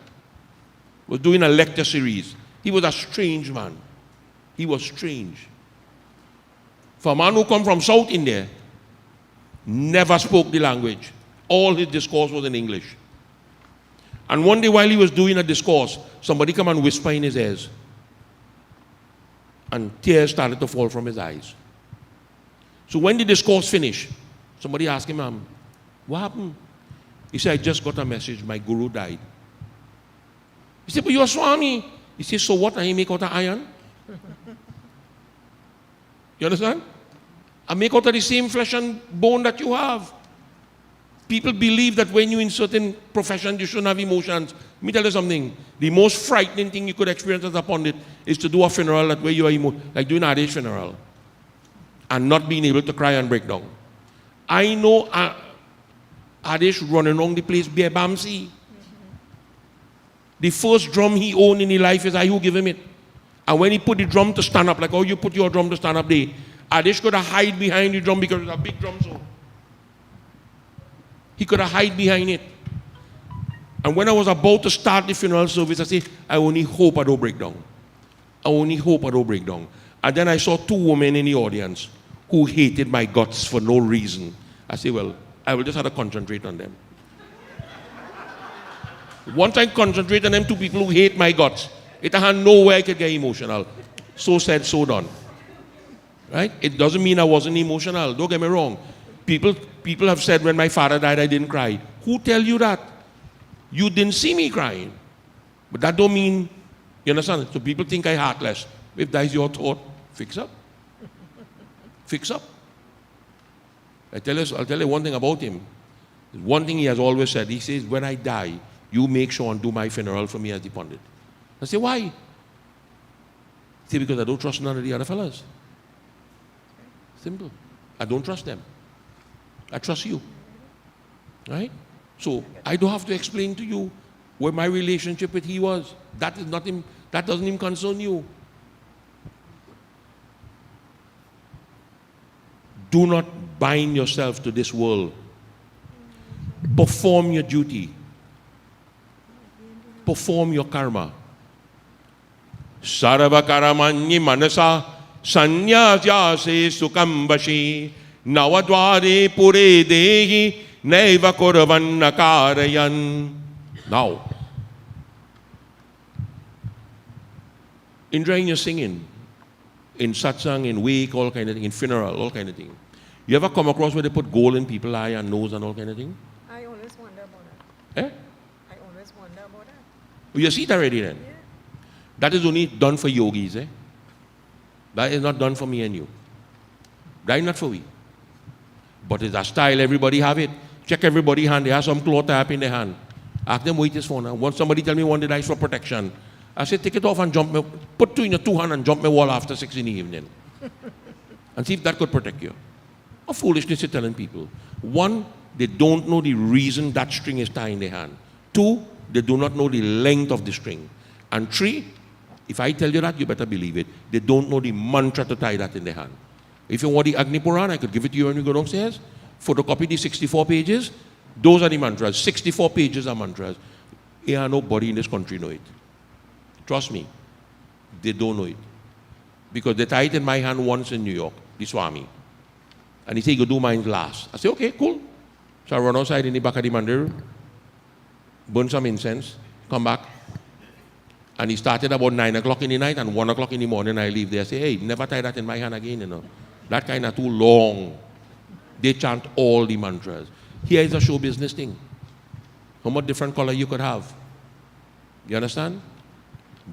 was doing a lecture series. He was a strange man. He was strange. For a man who come from South India, never spoke the language. All his discourse was in English. And one day while he was doing a discourse, somebody come and whisper in his ears. And tears started to fall from his eyes. So when the discourse finished, somebody asked him, what happened? He said, I just got a message, my guru died. He said, but you're a Swami. He said, so what? I make out of iron? You understand? I make out of the same flesh and bone that you have. People believe that when you're in certain professions, you shouldn't have emotions. Let me tell you something. The most frightening thing you could experience as a pundit is to do a funeral that way you are like doing Adesh funeral and not being able to cry and break down. I know Adesh running around the place bare Bamsi. The first drum he owned in his life is I who give him it. And when he put the drum to stand up, like how you put your drum to stand up there, Adesh could have hide behind the drum because it's a big drum so. He could have hide behind it. And when I was about to start the funeral service, I said, I only hope I don't break down. I only hope I don't break down. And then I saw two women in the audience who hated my guts for no reason. I said, well, I will just have to concentrate on them. Once I concentrate on them two people who hate my guts, it had no way I could get emotional. So said, so done. Right? It doesn't mean I wasn't emotional. Don't get me wrong. People have said when my father died, I didn't cry. Who tell you that? You didn't see me crying. But that don't mean, you understand? So people think I heartless. If that is your thought, fix up. Fix up. I'll tell you one thing about him. One thing he has always said. He says, when I die, you make sure and do my funeral for me as the pundit. I say, why? He said, because I don't trust none of the other fellas. Simple. I don't trust them. I trust you. Right? So I don't have to explain to you where my relationship with he was. That is nothing, that doesn't even concern you. Do not bind yourself to this world. Perform your duty. Perform your karma. Sarva karamanyi manasa sanyasya sukambashi navadware pure dehi naiva kuravan nakarayan. Now, enjoying your singing, in satsang, in wake, all kind of thing, in funeral, all kind of thing. You ever come across where they put gold in people's eye and nose and all kind of thing? I always wonder about that. Eh? I always wonder about that. You see it already then? Yeah. That is only done for yogis. Eh? That is not done for me and you. That is not for we. But it's a style, everybody have it. Check everybody hand, they have some cloth up in their hand. Ask them, wait this for now. Once somebody tell me one day that is for protection. I say, take it off and jump me, put two in your two hand and jump my wall after 6 in the evening. And see if that could protect you. What foolishness you're telling people. One, they don't know the reason that string is tied in their hand. Two, they do not know the length of the string. And three, if I tell you that, you better believe it. They don't know the mantra to tie that in their hand. If you want the Agni Puran, I could give it to you when you go downstairs. Photocopy the 64 pages. Those are the mantras. 64 pages are mantras. Yeah, nobody in this country know it. Trust me. They don't know it. Because they tied it in my hand once in New York, the Swami. And he said, you do mine last. I said, okay, cool. So I run outside in the back of the mandir, burn some incense, come back. And he started about 9 o'clock in the night, and 1 o'clock in the morning I leave there. I say, hey, never tie that in my hand again, you know. That kind of too long. They chant all the mantras. Here is a show business thing. How much different color you could have. You understand?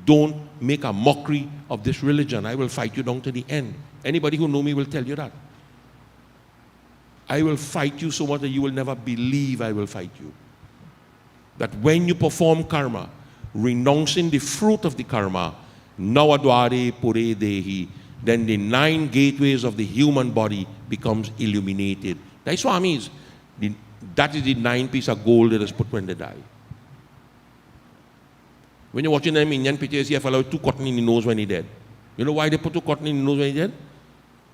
Don't make a mockery of this religion. I will fight you down to the end. Anybody who know me will tell you that. I will fight you so much that you will never believe I will fight you. That when you perform karma, renouncing the fruit of the karma, Navadware Pure Dehi, then the 9 gateways of the human body becomes illuminated. That's what I mean. That is the 9 piece of gold that is put when they die. When you're watching them Indian pictures, you see a fellow with 2 cotton in the nose when he's dead. You know why they put 2 cotton in the nose when he's dead?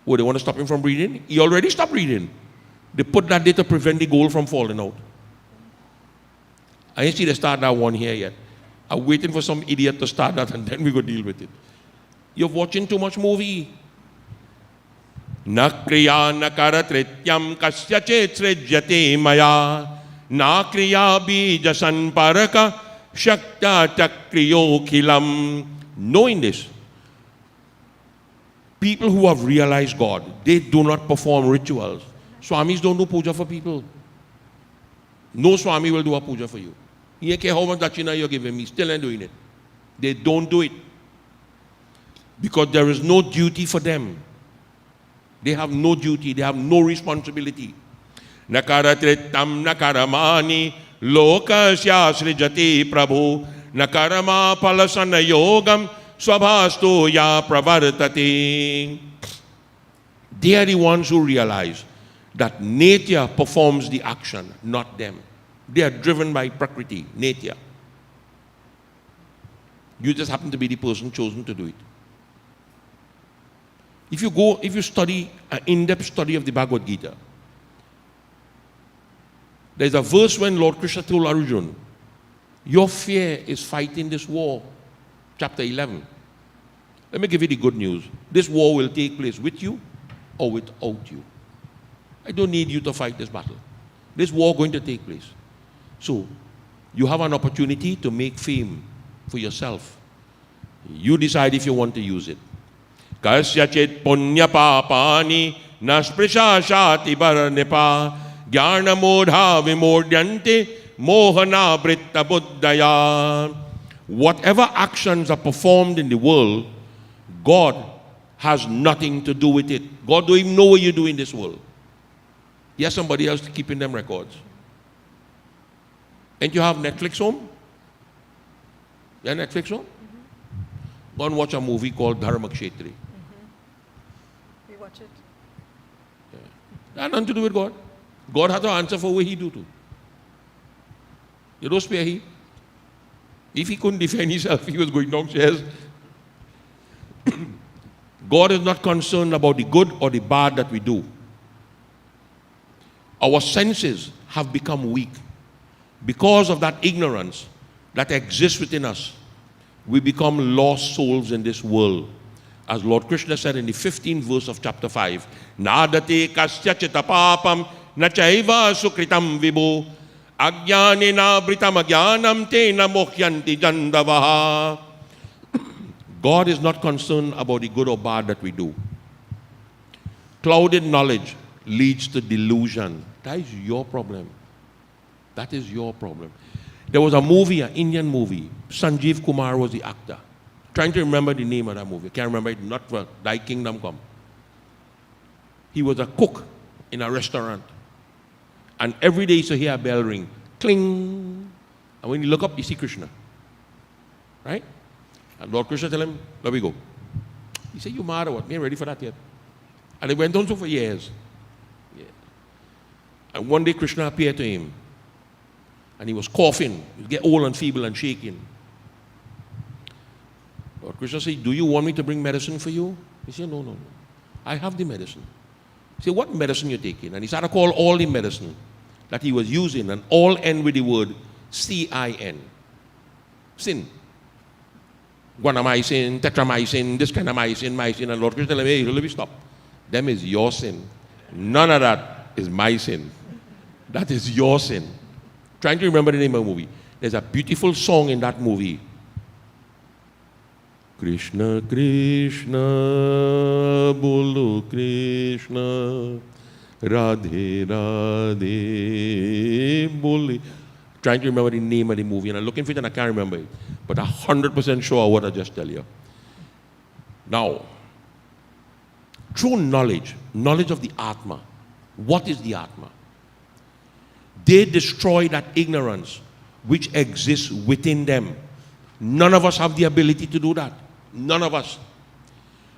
Oh, they want to stop him from breathing? He already stopped breathing. They put that there to prevent the gold from falling out. I ain't see they start that one here yet. I'm waiting for some idiot to start that and then we go deal with it. You're watching too much movie. Na kriya nakara trityam kasya chetrijyate maya na kriya bija sanparaka shakta takriyo khilam. Knowing this, people who have realized God, they do not perform rituals. Swamis don't do puja for people. No Swami will do a puja for you. He doesn't care how much dachina you're giving me, still ain't doing it. They don't do it. Because there is no duty for them. They have no duty, they have no responsibility. Nakaratritam nakaramani lokasya srijati prabhu nakarama palasana yogam swabhasto ya pravartate. They are the ones who realize that nature performs the action, not them. They are driven by prakriti, nature. You just happen to be the person chosen to do it. If you study an in-depth study of the Bhagavad Gita, there's a verse when Lord Krishna told Arjuna, your fear is fighting this war. Chapter 11. Let me give you the good news. This war will take place with you or without you. I don't need you to fight this battle. This war is going to take place. So, you have an opportunity to make fame for yourself. You decide if you want to use it. Kasyachit punya papani nasprisha shati baranepa jnana modha vimodyante mohana britta buddhaya. Whatever actions are performed in the world, God has nothing to do with it. God don't even know what you do in this world. He has somebody else keeping them records. And you have Netflix home? You have Netflix home? Go and watch a movie called Dharmakshetri. We watch it. That has nothing to do with God. God has to answer for what he do too. You don't spare him. If he couldn't defend himself, he was going downstairs. God is not concerned about the good or the bad that we do. Our senses have become weak. Because of that ignorance that exists within us, we become lost souls in this world. As Lord Krishna said in the 15th verse of chapter 5, Nadate kasya chita papam na chaiva sukritam vibhu ajnanena britam ajnanam tena mokhyanti jandavaha. God is not concerned about the good or bad that we do. Clouded knowledge leads to delusion. That is your problem. That is your problem. There was a movie, an Indian movie. Sanjeev Kumar was the actor. Trying to remember the name of that movie. Can't remember it, not for Thy Kingdom Come. He was a cook in a restaurant. And every day he used to hear a bell ring. Cling. And when you look up, you see Krishna. Right? And Lord Krishna tell him, there we go. He said, you mad or what? We ain't ready for that yet. And it went on so for years. Yeah. And one day Krishna appeared to him. And he was coughing. He would get old and feeble and shaking. Lord Krishna said, do you want me to bring medicine for you? He said, no, no, no. I have the medicine. He said, what medicine you taking? And he started to call all the medicine that he was using, and all end with the word C-I-N. Sin. Guanamycin, tetramycin, this kind of mycin. And Lord Krishna said, hey, let me stop. Them is your sin. None of that is my sin. That is your sin. Trying to remember the name of the movie. There's a beautiful song in that movie. Krishna, Krishna, Bolo Krishna, Radhe, Radhe, Bole. Trying to remember the name of the movie, and I'm looking for it and I can't remember it. But I'm 100% sure of what I just tell you. Now, true knowledge, knowledge of the Atma. What is the Atma? They destroy that ignorance which exists within them. None of us have the ability to do that. None of us.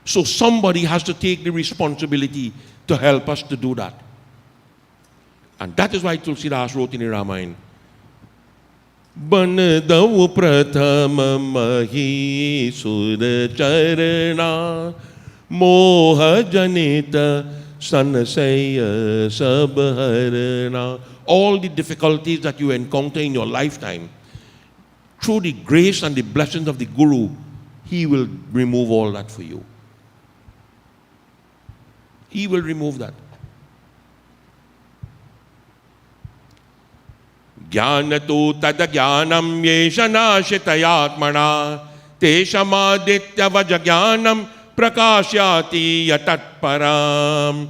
So somebody has to take the responsibility to help us to do that. And that is why Tulsidas wrote in the Ramayana, Bandav prathama mahi sura charana moha janita sanasaya sabharana. All the difficulties that you encounter in your lifetime, through the grace and the blessings of the Guru, he will remove all that for you. He will remove that. Jnanato tadajnanam yeshana shetayatmana teshamaditya vajajnanam prakashyati yatatparam.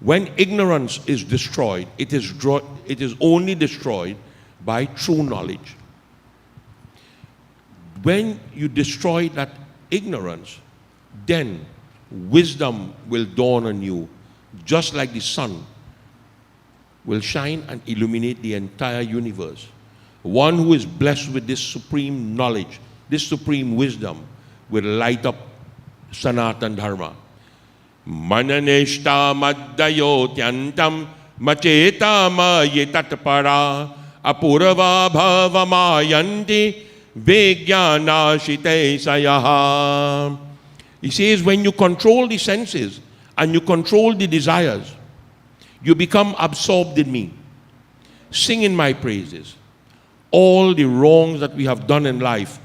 When ignorance is destroyed, it is only destroyed by true knowledge. When you destroy that ignorance, then wisdom will dawn on you, just like the sun will shine and illuminate the entire universe. One who is blessed with this supreme knowledge, this supreme wisdom, will light up Sanatan Dharma. Mananeshta maddayottyantam macheta mayetatpara apurava bhavamayanti vegyanashite sayaha. He says, when you control the senses and you control the desires, you become absorbed in me. Sing in my praises. All the wrongs that we have done in life,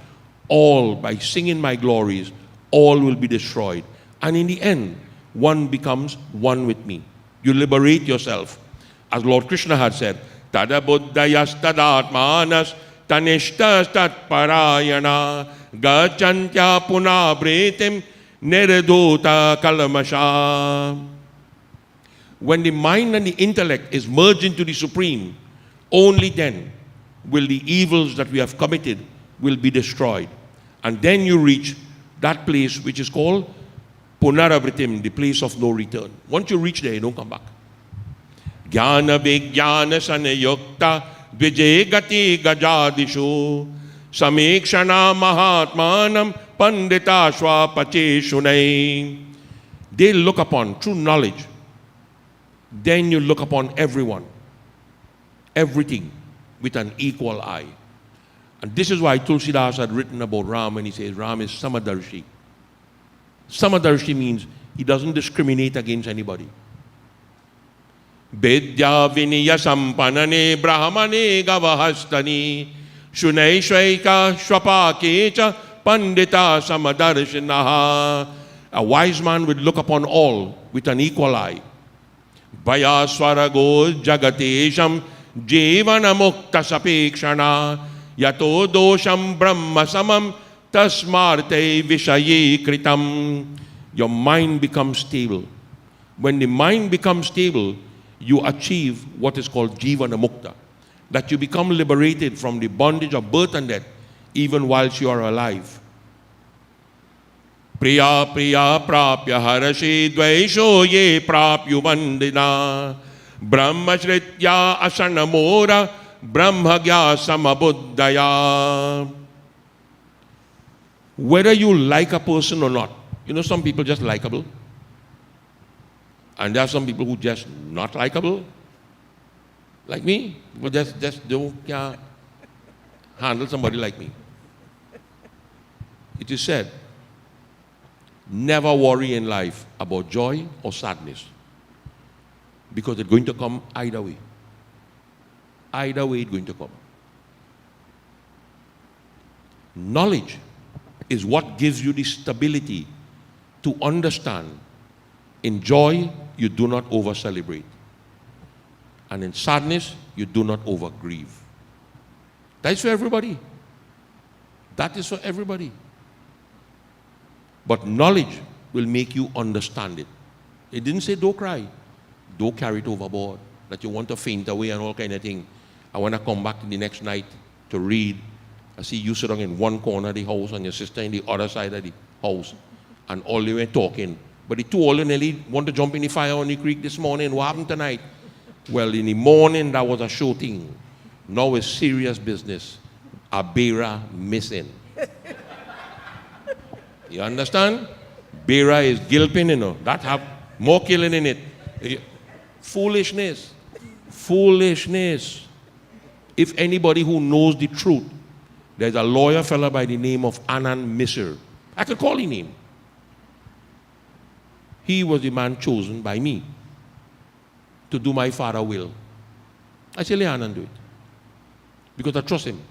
all by singing my glories, all will be destroyed. And in the end, one becomes one with me. You liberate yourself. As Lord Krishna had said, Tada buddhayas tadatmanas tanishtas tatparayana gachantya puna bretim nirdota kalamasha. When the mind and the intellect is merged into the Supreme, only then will the evils that we have committed will be destroyed. And then you reach that place which is called Punarabritim, the place of no return. Once you reach there, you don't come back. Jnana vijnana sanayukta dvijegati gajadishu samekshana mahatmanam pandita swapache shunai. They look upon true knowledge. Then you look upon everyone, everything with an equal eye. And this is why Tulsidas had written about Ram when he says Ram is Samadarshi. Samadarshi means he doesn't discriminate against anybody. Vidya Vinaya Sampanane Brahmane Gavahastani Shunai Shwaika Shwapakecha Pandita Samadarshinaha. A wise man would look upon all with an equal eye. Bhaya Swarago Jagatesham Jevana Mukta Sapekshana Yato Dosham Brahma Samam Tasmarte Vishaye Kritam. Your mind becomes stable. When the mind becomes stable, you achieve what is called Jivana Mukta. That you become liberated from the bondage of birth and death, even whilst you are alive. Priya Priya Prapya Harashi Dvaisho Ye Prapyu Vandina Brahma Shritya Asanamora Brahmagya Samabuddhaya. Whether you like a person or not, you know, some people just likable. And there are some people who just not likable. Like me. People just don't handle somebody like me. It is said, never worry in life about joy or sadness. Because it's going to come either way. Either way it's going to come. Knowledge is what gives you the stability to understand. In joy, you do not over-celebrate. And in sadness, you do not over-grieve. That is for everybody. That is for everybody. But knowledge will make you understand it. It didn't say don't cry. Don't carry it overboard. That you want to faint away and all kind of thing. I want to come back the next night to read. I see you sitting in one corner of the house and your sister in the other side of the house. And all they were talking. But the two all nearly want to jump in the fire on the creek this morning. What happened tonight? Well, in the morning, that was a show thing. Now it's serious business. A bearer missing. You understand? Bearer is gilpin, you know. That have more killing in it. Foolishness. Foolishness. If anybody who knows the truth, there's a lawyer fella by the name of Anand Misr. I could call his name. He was the man chosen by me to do my father's will. I said, let Anand do it. Because I trust him.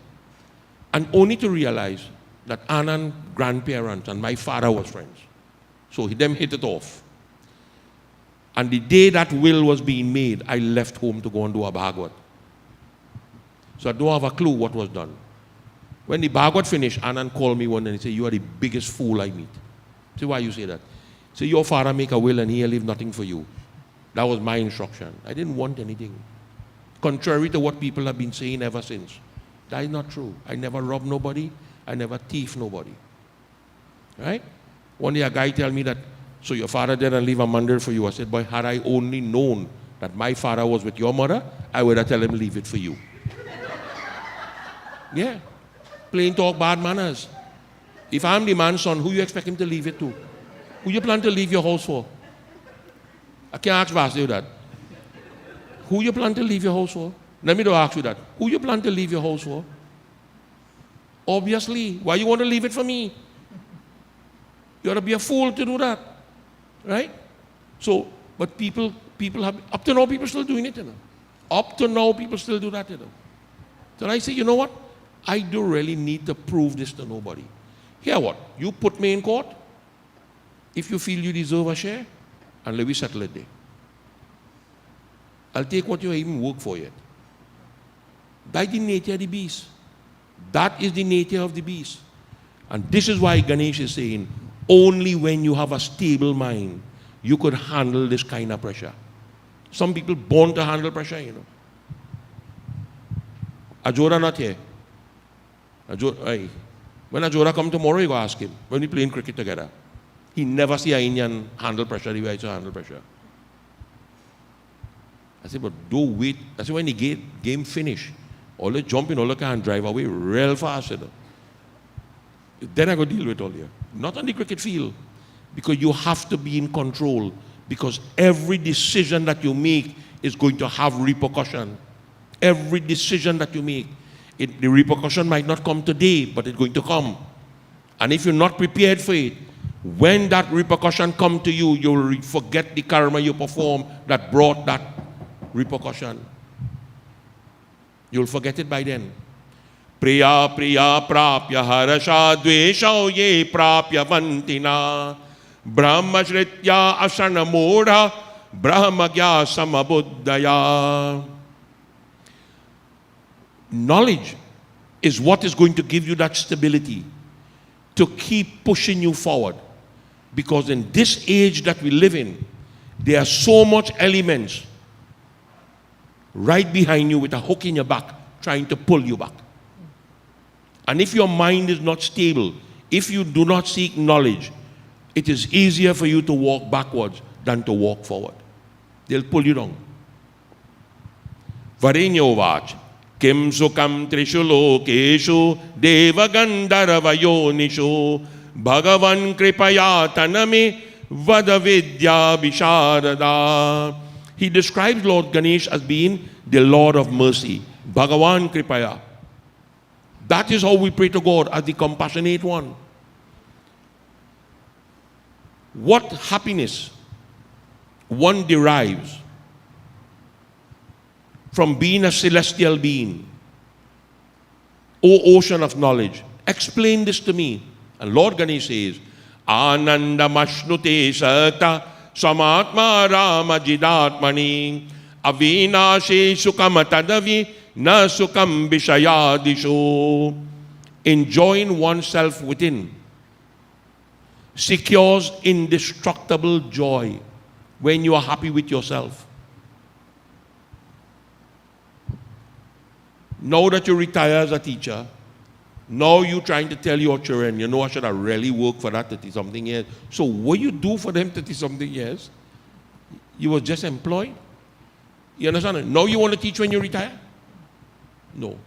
And only to realize that Anand's grandparents and my father was friends. So them hit it off. And the day that will was being made, I left home to go and do a Bhagavad. So I don't have a clue what was done. When the Bhagavad finished, Anand called me one day and he said, you are the biggest fool I meet. I said, why you say that? So your father make a will and he'll leave nothing for you. That was my instruction. I didn't want anything. Contrary to what people have been saying ever since. That is not true. I never robbed nobody. I never thief nobody. Right? One day a guy tell me that, so your father didn't leave a mandir for you. I said, boy, had I only known that my father was with your mother, I would have tell him leave it for you. Yeah. Plain talk, bad manners. If I'm the man's son, who you expect him to leave it to? Who you plan to leave your house for? I can't ask Vasudev that. Who you plan to leave your house for? Let me ask you that. Who you plan to leave your house for? Obviously. Why you want to leave it for me? You ought to be a fool to do that. Right? So, but people have, up to now people still doing it, you know. Up to now people still do that, you know. So I say, you know what? I don't really need to prove this to nobody. Here what? You put me in court. If you feel you deserve a share, and let me settle it there. I'll take what you even work for yet. That's the nature of the beast. That is the nature of the beast. And this is why Ganesh is saying, only when you have a stable mind, you could handle this kind of pressure. Some people born to handle pressure, you know. Ajora not here. When Ajora come tomorrow, you go ask him. When we playing cricket together, he never see an Indian handle pressure the way I used to handle pressure. I said, but don't wait. I said, when the game finish, all the jumping, all the can drive away real fast. You know. Then I go deal with all here. Not on the cricket field. Because you have to be in control. Because every decision that you make is going to have repercussion. Every decision that you make. The repercussion might not come today, but it's going to come. And if you're not prepared for it, when that repercussion come to you, you'll forget the karma you performed that brought that repercussion. You'll forget it by then. Priya priya prapya harasha dvesha ye prapya vantina brahma shritya asana modha brahmagya samabuddhaya. Knowledge is what is going to give you that stability to keep pushing you forward. Because in this age that we live in, there are so much elements right behind you with a hook in your back trying to pull you back. And if your mind is not stable, if you do not seek knowledge, it is easier for you to walk backwards than to walk forward. They'll pull you down. Varenyovach kim sukam trishu lokeshu devagandharavayonishu bhagavan kripaya tanami vadavidya visharada. He describes Lord Ganesh as being the Lord of mercy. Bhagavan kripaya. That is how we pray to God, as the compassionate one. What happiness one derives from being a celestial being. O ocean of knowledge, explain this to me. And Lord Ganesh says, Ananda mashnute sata samatma rama jidatmani avinashe sukamatadavi na sukam vishayadisho. Enjoying oneself within secures indestructible joy when you are happy with yourself. Now that you retire as a teacher, now you're trying to tell your children, you know, I should have really worked for that 30-something years. So what you do for them 30-something years? You were just employed? You understand? Now you want to teach when you retire? No.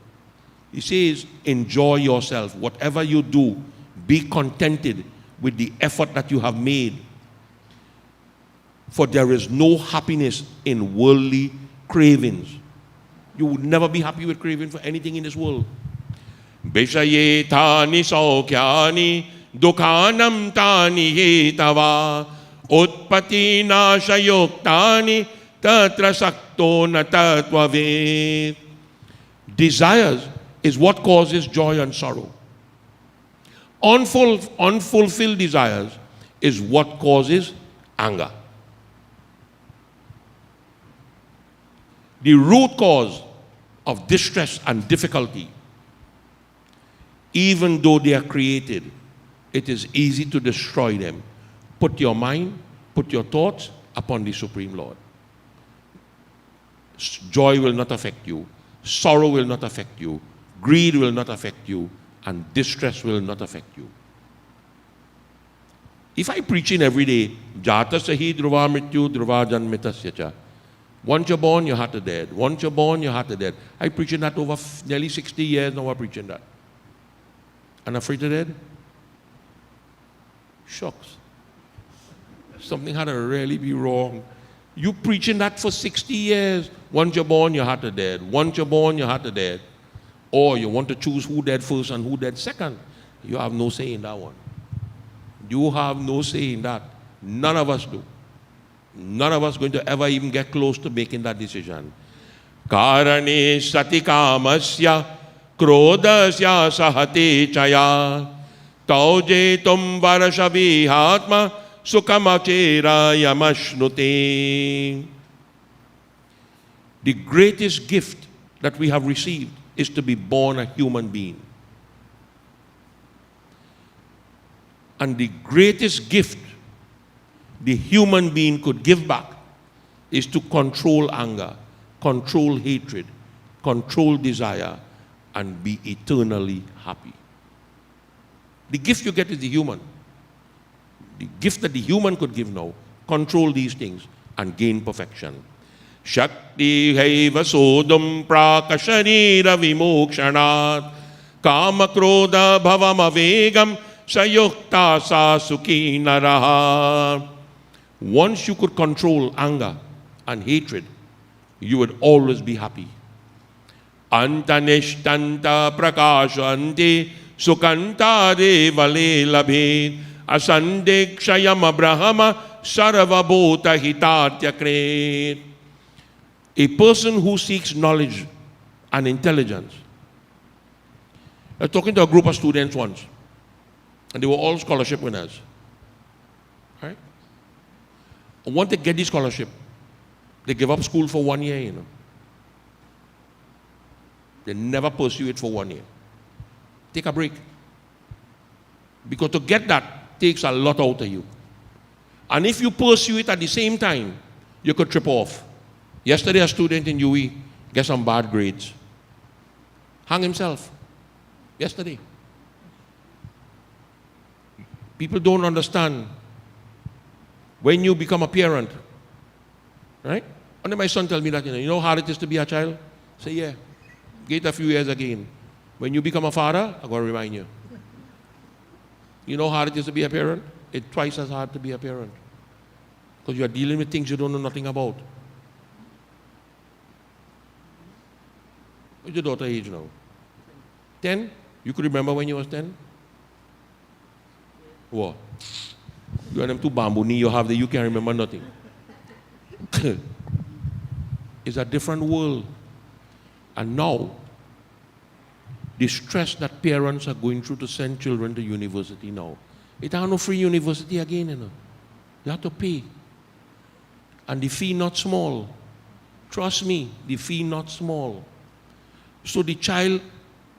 He says, enjoy yourself. Whatever you do, be contented with the effort that you have made. For there is no happiness in worldly cravings. You would never be happy with craving for anything in this world. Vishaye tani saukyani dukhanam tani hetava utpati nashayoktani tatra sakto na tatvave. Desires is what causes joy and sorrow. Unfulfilled desires is what causes anger. The root cause of distress and difficulty, even though they are created, it is easy to destroy them. Put your mind, put your thoughts upon the Supreme Lord. Joy will not affect you. Sorrow will not affect you. Greed will not affect you. And distress will not affect you. If I preach in every day, Jata sahi dhruva mrityu dhruva janmitasya cha. Once you're born, your heart is dead. Once you're born, your heart is dead. I preach that over nearly 60 years now. I'm preaching that. And afraid of dead? Shucks. Something had to really be wrong. You preaching that for 60 years. Once you're born, your heart is dead. Once you're born, your heart is dead. Or you want to choose who dead first and who dead second. You have no say in that one. You have no say in that. None of us do. None of us going to ever even get close to making that decision. Karane satikamasya krodasya sahate chaya tauje tum varashavihatma sukamachera yamashnute. The greatest gift that we have received is to be born a human being. And the greatest gift the human being could give back is to control anger, control hatred, control desire, and be eternally happy. The gift you get is the human. The gift that the human could give now, control these things and gain perfection. Shakti haiva sodam prakasharira vimokshanat kama krodha bhavam avegam sayukta sa sukhi naraha. Once you could control anger and hatred, you would always be happy. Antanishtanta prakashanti sukanta devale labhe asandekshayam abrahama sarvabhota hitatyakre. A person who seeks knowledge and intelligence. I was talking to a group of students once, and they were all scholarship winners. Right? And once they get the scholarship, they give up school for 1 year, you know. They never pursue it for 1 year. Take a break. Because to get that takes a lot out of you. And if you pursue it at the same time, you could trip off. Yesterday, a student in UE got some bad grades. Hung himself. Yesterday. People don't understand. When you become a parent, right? And then my son tell me that, you know how hard it is to be a child? Say, yeah. Get a few years again. When you become a father, I'm going to remind you. You know how hard it is to be a parent? It's twice as hard to be a parent. Because you are dealing with things you don't know nothing about. What's your daughter's age now? 10? You could remember when you was 10? What? You and them two bamboo knee you have there, you can't remember nothing. It's a different world. And now, the stress that parents are going through to send children to university now. It ain't no free university again, you know. You have to pay. And the fee not small. Trust me, the fee not small. So the child,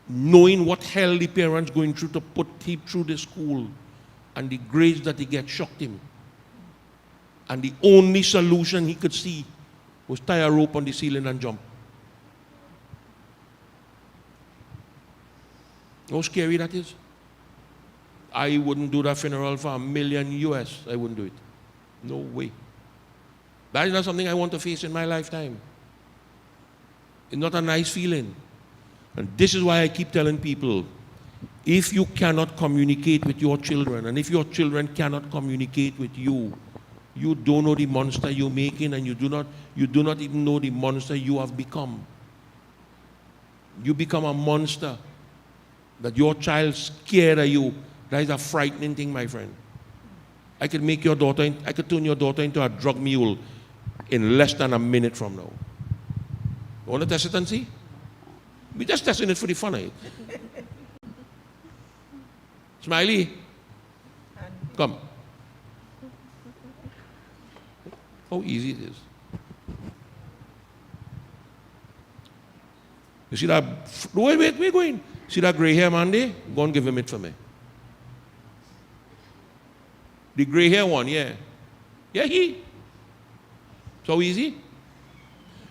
knowing what hell the parents going through to put him through the school, and the grades that he gets shocked him. And the only solution he could see was tie a rope on the ceiling and jump. How scary that is? I wouldn't do that funeral for $1 million US. I wouldn't do it. No way. That is not something I want to face in my lifetime. It's not a nice feeling. And this is why I keep telling people, if you cannot communicate with your children, and if your children cannot communicate with you, you don't know the monster you're making, and you do not even know the monster you have become. You become a monster. That your child's scared of you. That is a frightening thing, my friend. I could turn your daughter into a drug mule in less than a minute from now. You want to test it and see? We're just testing it for the fun of it. Smiley, come. How easy it is. You see that? Wait, we're going. See that gray hair man there? Go and give him it for me. The gray hair one, yeah. Yeah, he. So easy.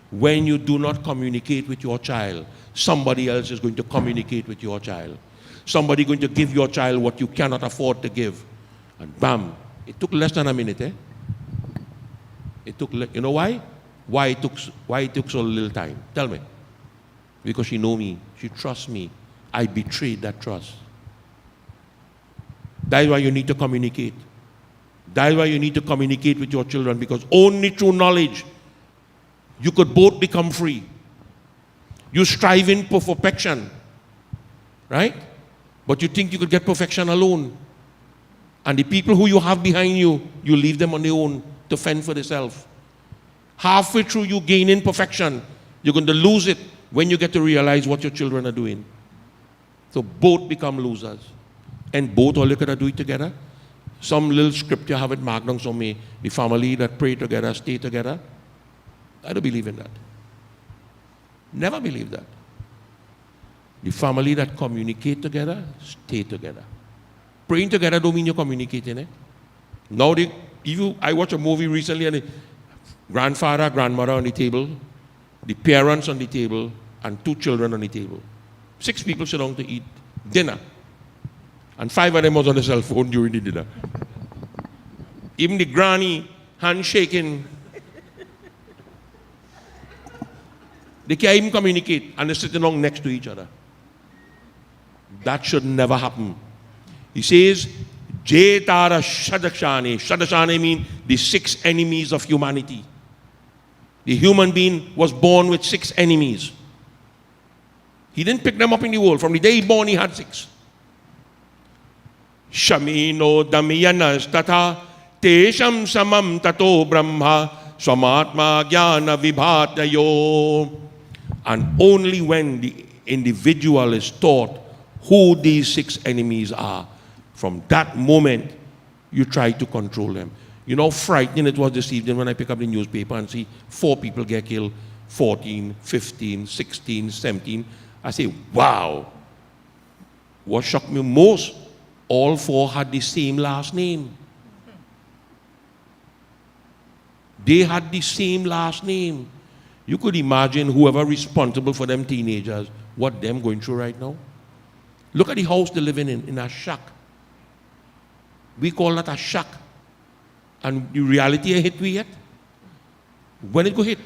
When you do not communicate with your child, somebody else is going to communicate with your child. Somebody going to give your child what you cannot afford to give. And bam. It took less than a minute, eh? You know why? Why it took so little time? Tell me. Because she know me. She trusts me. I betrayed that trust. That is why you need to communicate. That is why you need to communicate with your children, because only through knowledge you could both become free. You striving for perfection, right? But you think you could get perfection alone. And the people who you have behind you, you leave them on their own to fend for themselves. Halfway through you gaining perfection, you're going to lose it when you get to realize what your children are doing. So both become losers. And both all you gotta do it together. Some little scripture have it marked on some me, the family that pray together, stay together. I don't believe in that. Never believe that. The family that communicate together, stay together. Praying together don't mean you're communicating, eh? Now I watched a movie recently and the grandfather, grandmother on the table, the parents on the table, and 2 children on the table. 6 people sit down to eat dinner. And 5 of them was on the cell phone during the dinner. Even the granny, handshaking. They can't even communicate, and they're sitting down next to each other. That should never happen. He says, Jetara Shadakshane. Shadakshane means the 6 enemies of humanity. The human being was born with 6 enemies. He didn't pick them up in the world. From the day he born, he had 6. Shamino damiyanas tata tesham samam tato brahma swamatma jnana vibhatayo. And only when the individual is taught who these 6 enemies are, from that moment, you try to control them. You know how frightening it was this evening when I pick up the newspaper and see 4 people get killed, 14, 15, 16, 17. I say, wow. What shocked me most, all 4 had the same last name. They had the same last name. You could imagine whoever responsible for them teenagers, what them going through right now. Look at the house they're living in a shack. We call that a shack. And the reality hit we yet? When it go hit?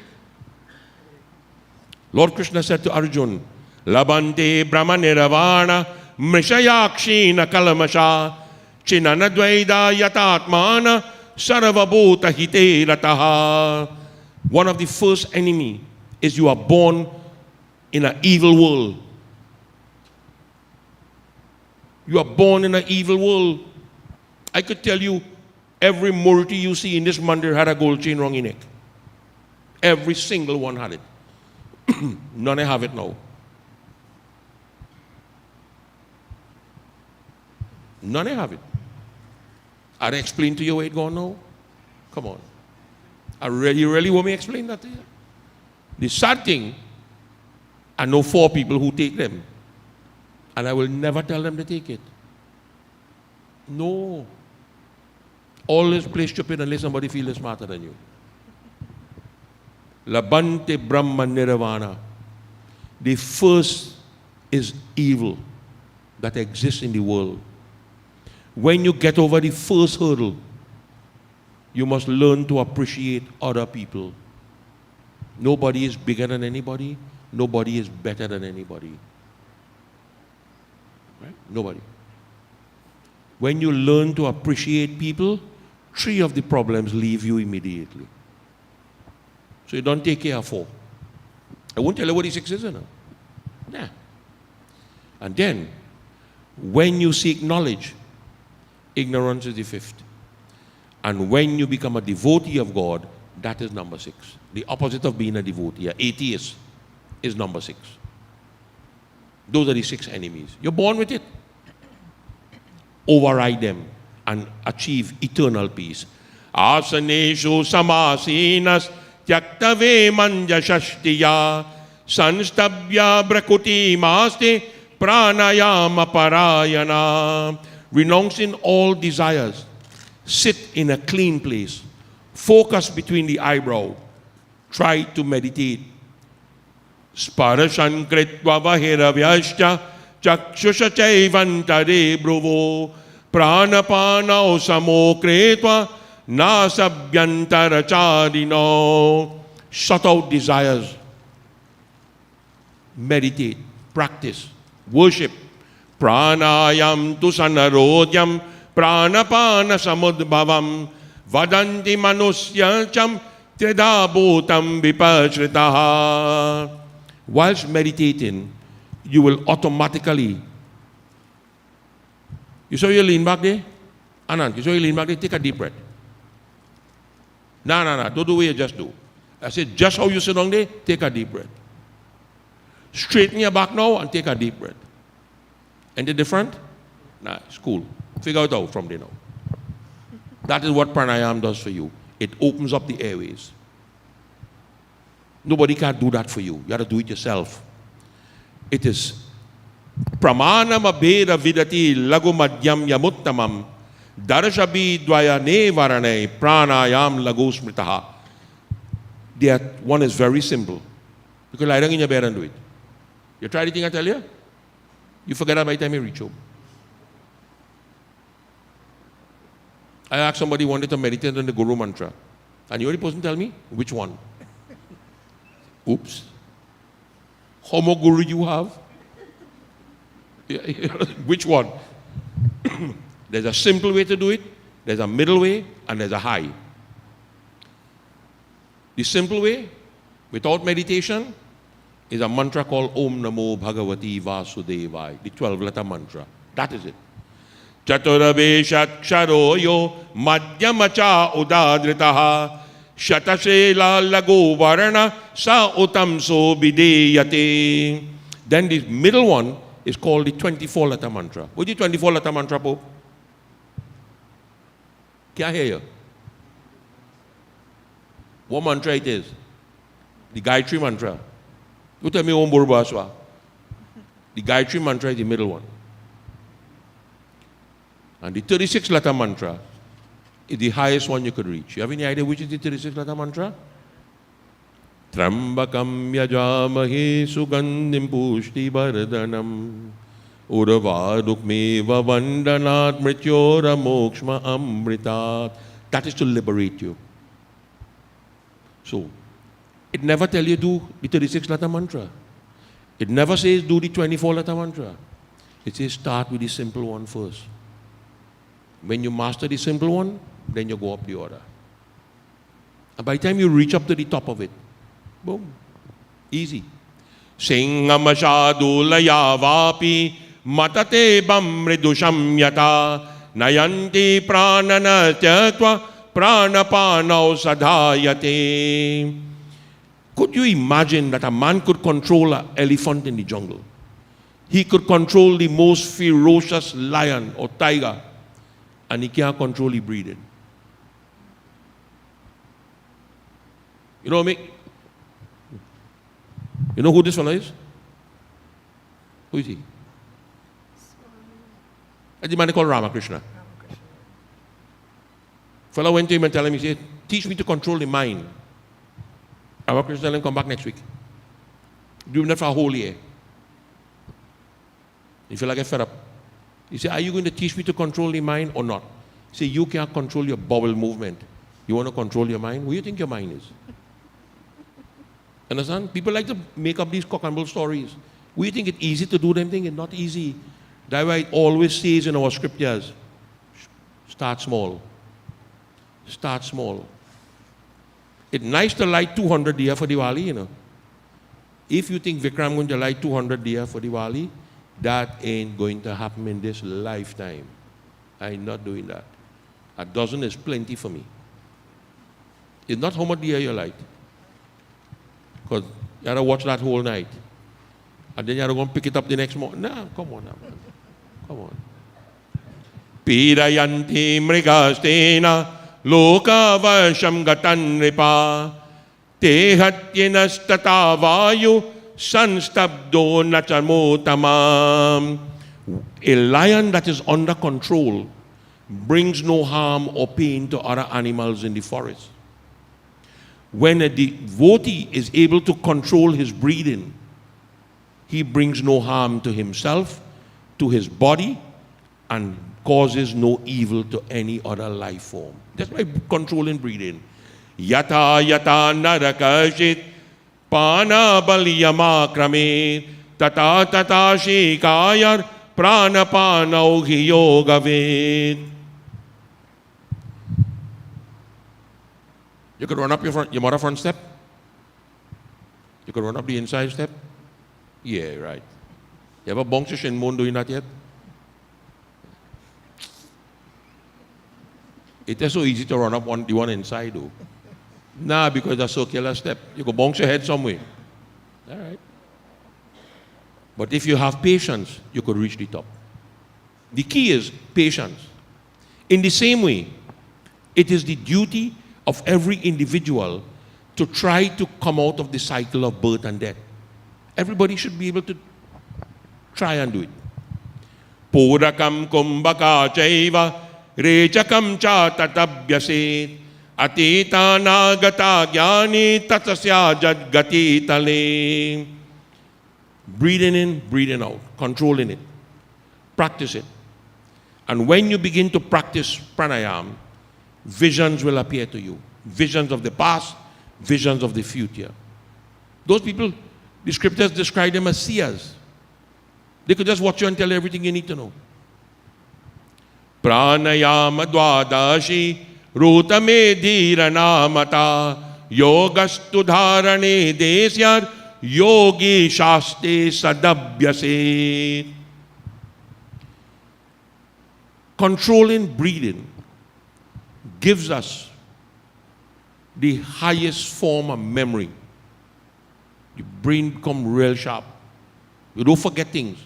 Lord Krishna said to Arjun, Labante Brahma Niravana Mrishayakshina Kalamasha Chinana Dvaida Yatatmana Sarvabhuta Hite Rataha. One of the first enemy is you are born in an evil world. You are born in an evil world. I could tell you, every murti you see in this mandir had a gold chain around his neck. Every single one had it. None have it now. None have it. I explain to you where it gone now? Come on. You really want me to explain that to you? The sad thing, I know 4 people who take them. And I will never tell them to take it. No. Always play stupid unless somebody feels smarter than you. Labante Brahma Nirvana. The first is evil that exists in the world. When you get over the first hurdle, you must learn to appreciate other people. Nobody is bigger than anybody. Nobody is better than anybody. Right? Nobody. When you learn to appreciate people, 3 of the problems leave you immediately. So you don't take care of 4. I won't tell you what the 6 is now. Nah. And then, when you seek knowledge, ignorance is the 5th. And when you become a devotee of God, that is number 6. The opposite of being a devotee, an atheist, is number 6. Those are the 6 enemies. You're born with it. Override them and achieve eternal peace. Asaneshu samasinas tyaktave manjashashtiya sanstabhya brakuti maste pranayama parayana. Renouncing all desires. Sit in a clean place. Focus between the eyebrow. Try to meditate. Sparashan kritva vahiravyashcha chakshusha chaivantare bruvo pranapanao samo kretva nasabhyantara charino. Shut out desires. Meditate. Practice. Worship. Pranayam tu sanarodhyam pranapana samudbhavam vadanti manusyacham tridabhutam vipashritaha. Whilst meditating, you will automatically. You saw you lean back there? Anand, you saw you lean back there? Take a deep breath. No. Don't do what you just do. I said, just how you sit down there, take a deep breath. Straighten your back now and take a deep breath. Any different? Nah, it's cool. Figure it out from there now. That is what pranayama does for you. It opens up the airways. Nobody can do that for you. You have to do it yourself. It is pramanam abheda vidati lagu madhyam yamuttamam darshabi dvayane varane pranayam lagu smritaha. One is very simple. You can lie down in your bed and do it. You try the thing I tell you? You forget that by the time you reach home. I asked somebody wanted to meditate on the Guru mantra. And the only person tell me, which one? Oops. How more Guru you have? Which one? There's a simple way to do it, there's a middle way, and there's a high. The simple way, without meditation, is a mantra called Om Namo Bhagavati Vasudevaya, the 12-letter mantra. That is it. Chaturabeshatsharo yo madhyamacha udadritaha shatashela lago varana sa utamso bideyate. Then the middle one is called the 24-letter mantra. What's the 24-letter mantra, Pope? Can't hear you. What mantra it is? The Gayatri mantra. You tell me Om Bhurvasva. The Gayatri mantra is the middle one. And the 36-letter mantra is the highest one you could reach. You have any idea which is the 36-letter mantra? Trambakam yajamahe sugandhim pushti vardhanam urvadukmeva vandanat mrityora mokshma amritat. That is to liberate you. So, it never tells you do the 36-letter mantra. It never says do the 24-letter mantra. It says start with the simple one first. When you master the simple one, then you go up the order. And by the time you reach up to the top of it, boom, easy. Singamashadulaya vapi matate bamridusham yata nayanti pranana tyatva pranapanau sadhayate. Could you imagine that a man could control an elephant in the jungle? He could control the most ferocious lion or tiger, and he can't control his breathing. You know me? You know who this fellow is? Who is he? That's the man called Ramakrishna. Fellow went to him and told him, he said, teach me to control the mind. Ramakrishna told him, come back next week. Do that for a whole year. You feel like I fed up. He said, are you going to teach me to control the mind or not? He said, you can't control your bowel movement. You want to control your mind? Who do you think your mind is? Understand? People like to make up these cock and bull stories. We think it's easy to do them things. It's not easy. That's why it always says in our scriptures, start small. Start small. It's nice to light 200 diya for Diwali, you know. If you think Vikram going to light 200 diya for Diwali, that ain't going to happen in this lifetime. I'm not doing that. A dozen is plenty for me. It's not how much diya you light. Because you have to watch that whole night. And then you have to go and pick it up the next morning. Nah, come on now, man. Come on. Pirayanti mrigastena loka vasham gatan ripa te hatyenastata vayu sanstabdo nachamotamam. A lion that is under control brings no harm or pain to other animals in the forest. When a devotee is able to control his breathing, he brings no harm to himself, to his body, and causes no evil to any other life form. That's by controlling breathing. Yata yata narakashit pana baliyama krame tata tata shikayar pranapana yogavet. You could run up your mother front step. You could run up the inside step. Yeah, right. You ever bonked your shin moon doing that yet? It is so easy to run up the one inside, though. Nah, because that's circular step. You could bonk your head somewhere. All right. But if you have patience, you could reach the top. The key is patience. In the same way, it is the duty of every individual to try to come out of the cycle of birth and death. Everybody should be able to try and do it. Purakam kumbhaka chaiva rechakam cha tatabhyaset atita nagata jnani tatasya jadgati tale. Breathing in, breathing out, controlling it. Practice it. And when you begin to practice pranayama, visions will appear to you. Visions of the past, visions of the future. Those people, the scriptures describe them as seers. They could just watch you and tell you everything you need to know. Pranayama dvadashi rutame dhiranamata yogastu dharane desyar yogi shaste sadabhyase. Controlling breathing gives us the highest form of memory. Your brain becomes real sharp. You don't forget things.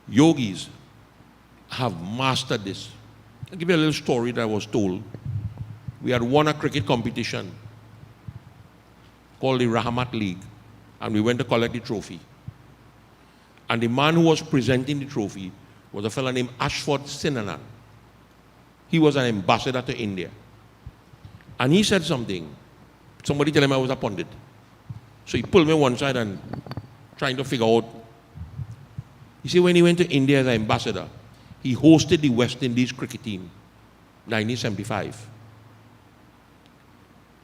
Yogis have mastered this. I'll give you a little story that I was told. We had won a cricket competition called the Rahmat League, and we went to collect the trophy. And the man who was presenting the trophy was a fellow named Ashford Sinanan. He was an ambassador to India. And he said something. Somebody told him I was a pundit. So he pulled me one side and trying to figure out. He said when he went to India as an ambassador, he hosted the West Indies cricket team, 1975.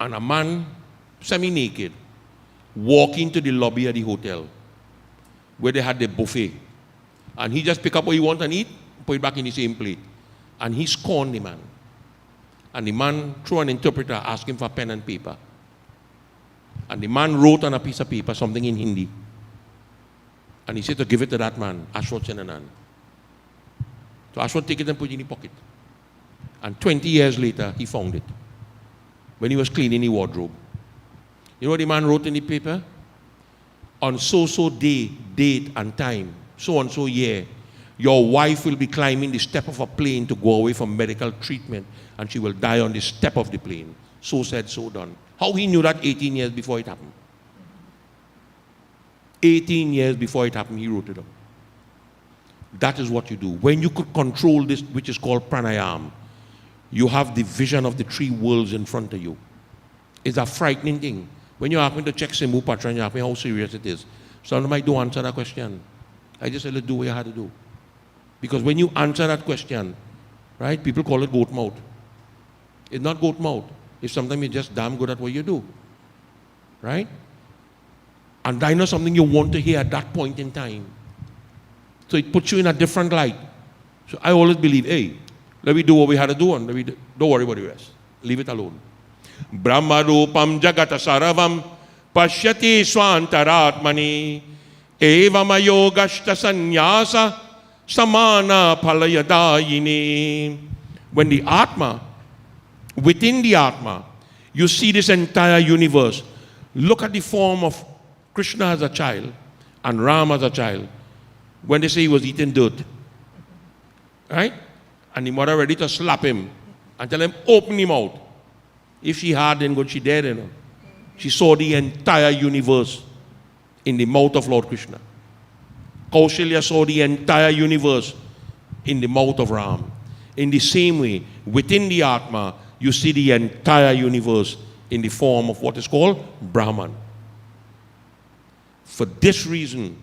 And a man, semi-naked, walked into the lobby of the hotel where they had the buffet. And he just picked up what he wanted and eat, put it back in the same plate. And he scorned the man. And the man, through an interpreter, asked him for pen and paper. And the man wrote on a piece of paper something in Hindi. And he said to give it to that man, Ashwat Senanan. So Ashwat took it and put it in his pocket. And 20 years later, he found it. When he was cleaning the wardrobe. You know what the man wrote in the paper? On so-so day, date, and time, so-and-so year, your wife will be climbing the step of a plane to go away from medical treatment, and she will die on the step of the plane. So said, so done. How he knew that 18 years before it happened? 18 years before it happened, he wrote it up. That is what you do. When you could control this, which is called pranayama, you have the vision of the three worlds in front of you. It's a frightening thing. When you ask me to check Simbu Patra and you ask me how serious it is, sometimes I don't answer that question. I just say, let's do what you had to do. Because when you answer that question, right, people call it goat mouth. It's not goat mouth. It's sometimes you're just damn good at what you do. Right? And I know something you want to hear at that point in time. So it puts you in a different light. So I always believe, hey, let me do what we had to do and don't worry about the rest. Leave it alone. Brahma rupam jagata saravam pashyati swantaratmani evam yogashta sannyasa samana phalayadayini. When the Atma, within the Atma, you see this entire universe. Look at the form of Krishna as a child and Ram as a child. When they say he was eating dirt, right? And the mother ready to slap him and tell him, open him out. If she had, then good, she dead, you know. She saw the entire universe in the mouth of Lord Krishna. Kaushalya saw the entire universe in the mouth of Ram. In the same way, within the Atma, you see the entire universe in the form of what is called Brahman. For this reason,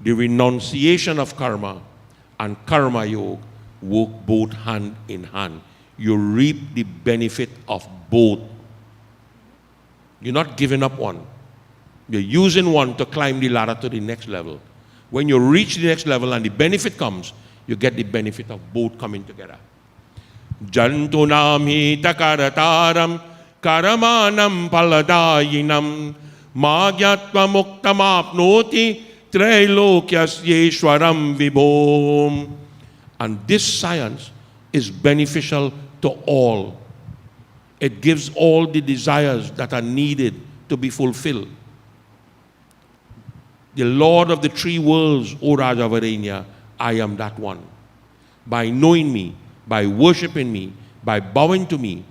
the renunciation of karma and karma yoga work both hand in hand. You reap the benefit of both. You're not giving up one. You're using one to climb the ladder to the next level. When you reach the next level and the benefit comes, you get the benefit of both coming together. Jantunam hita karataram karamanam paladayinam magyatva muktamapnoti Trailokyasyeeshwaram vibhom. And this science is beneficial to all. It gives all the desires that are needed to be fulfilled. The Lord of the three worlds, O Raja Varenya, I am that one. By knowing me, by worshipping me, by bowing to me,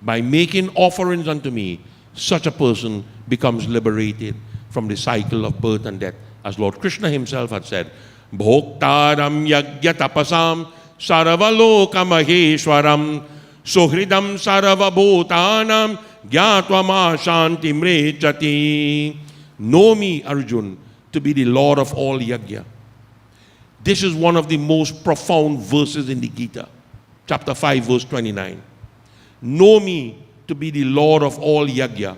by making offerings unto me, such a person becomes liberated from the cycle of birth and death. As Lord Krishna himself had said, Bhoktaram yagya tapasam saravaloka maheshwaram suhridam saravabhutanam gyatva shanti mrechati. Know me, Arjun, to be the Lord of all yagya. This is one of the most profound verses in the Gita, chapter 5, verse 29. Know me to be the Lord of all yagya.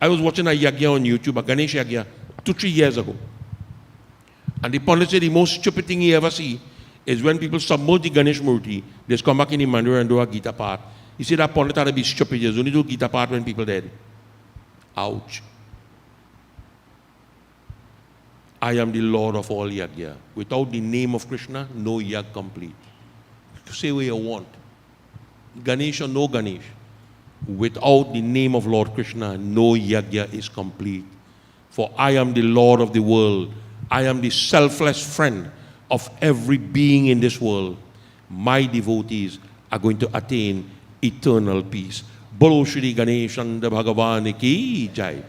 I was watching a yagya on YouTube, a Ganesh yagya, 2-3 years ago. And the Pandit said the most stupid thing he ever see is when people submerge the Ganesh Murti, they just come back in the mandir and do a Gita part. He said that Pandit had to be stupid, he only do Gita part when people dead. Ouch. I am the Lord of all yagya. Without the name of Krishna, no yag complete. Say what you want. Ganesh or no Ganesh. Without the name of Lord Krishna, no yagya is complete. For I am the Lord of the world. I am the selfless friend of every being in this world. My devotees are going to attain eternal peace. Bolo Shri Ganeshanda Bhagavan Ki Jai.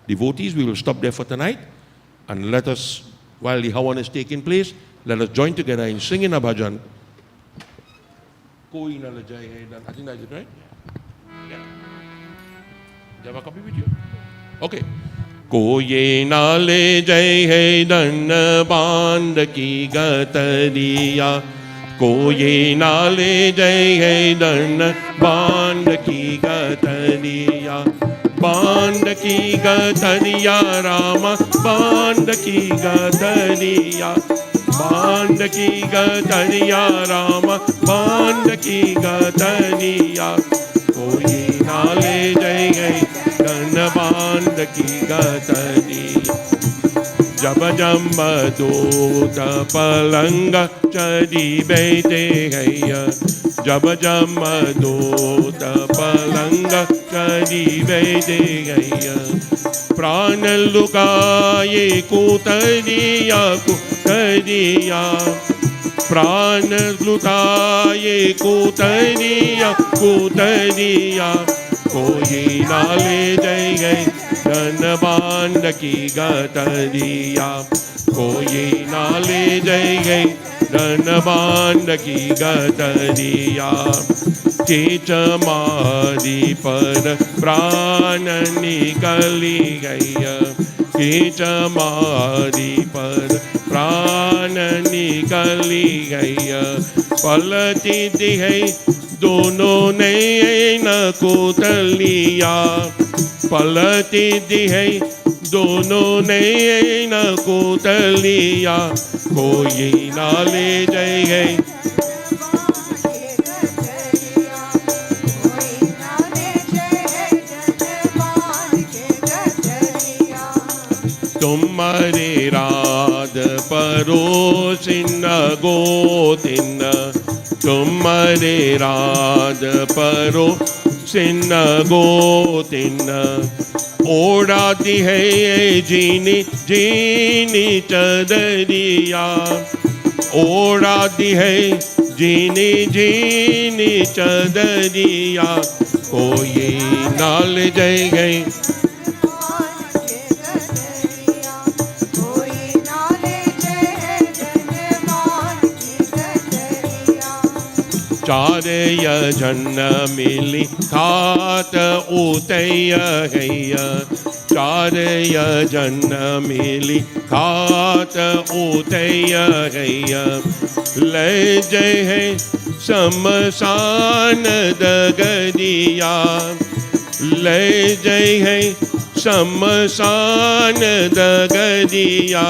Devotees, we will stop there for tonight. And let us, while the Havan is taking place, let us join together in singing a bhajan. I think that's it, right? Yeah. Do you have a copy with you? Okay. Koye nale jai hai dhan band ki gatariya. Koye nale jai hai dhan band ki gatariya. Band ki gatariya Rama, band ki gatariya. Band ki gatariya Rama, band ki gatariya. Koye nale jai hai dhan band ki gatariya. जब जम्बदूत पलंग चढ़ी बैठे हैया. जब जम्बदूत पलंग चढ़ी बैठे हैया. प्राण लुकाए कुतरिया कुतरिया. प्राण लुटाए कुतरिया कुतरिया. कोई नाले जय गई धन बांध की गतरिया. कोई नाले जय गई धन बांध की गतरिया. चेच मारी पर प्राण निकली गई. चेच मारी पर प्राण निकली गई. पलटी दिहै दोनों ने न कोतलिया. पलटी दिहै दोनों ने न कोतलिया. कोई नाले जय गई. तुम्हारे राध परोसिन गोतिन. तुम्हारे राध परोसिन गोतिन. ओढ़ाती है जीनी जीनी चदरिया. ओढ़ाती है जीनी जीनी चदरिया. कोई नाल जय गई. चार यजन मिली खात उतय हैया. चार यजन मिली खात उतय हैया. ले जय है शमशान दगरिया. ले जय है शमशान दगरिया.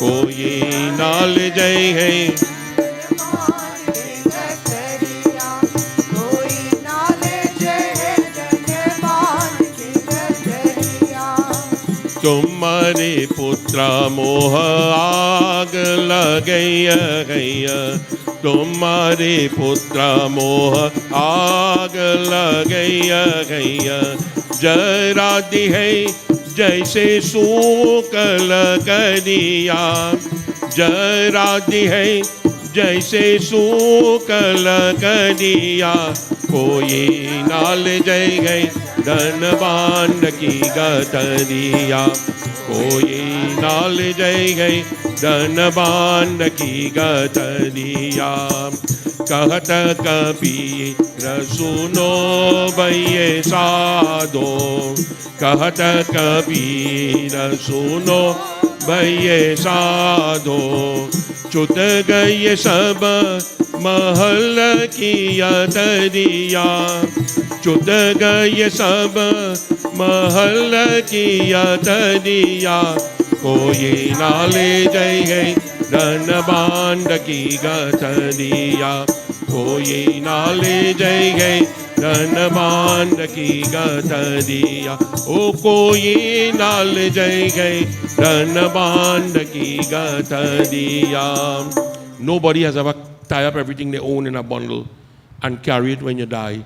कोई नाल जय है. तुम्हारे पुत्र मोह आग लगैय गैया. तुम्हारे पुत्र मोह आग लगैय गैया. जरा दिहै जैसे सूकल करिया. जरा दिहै जैसे सूकल करिया. कोई नाल जय गई धन बांध की गतरिया. कोई नाल जय गई धन बांध की गतरिया. कहत कबीर सुनो भैये साधो. कहत कबीर सुनो भैये साधो. चुत गए सब महल की अतरिया. चुत गए सब महल की अतरिया. कोई नाले जय गई धन बांध की गथ दिया कोई ना ले जाए गए धन बांध की गथ दिया ओ कोई ना ले जाए गए धन बांध की गथ दिया. Nobody has ever tied up everything they own in a bundle and carry it when you die.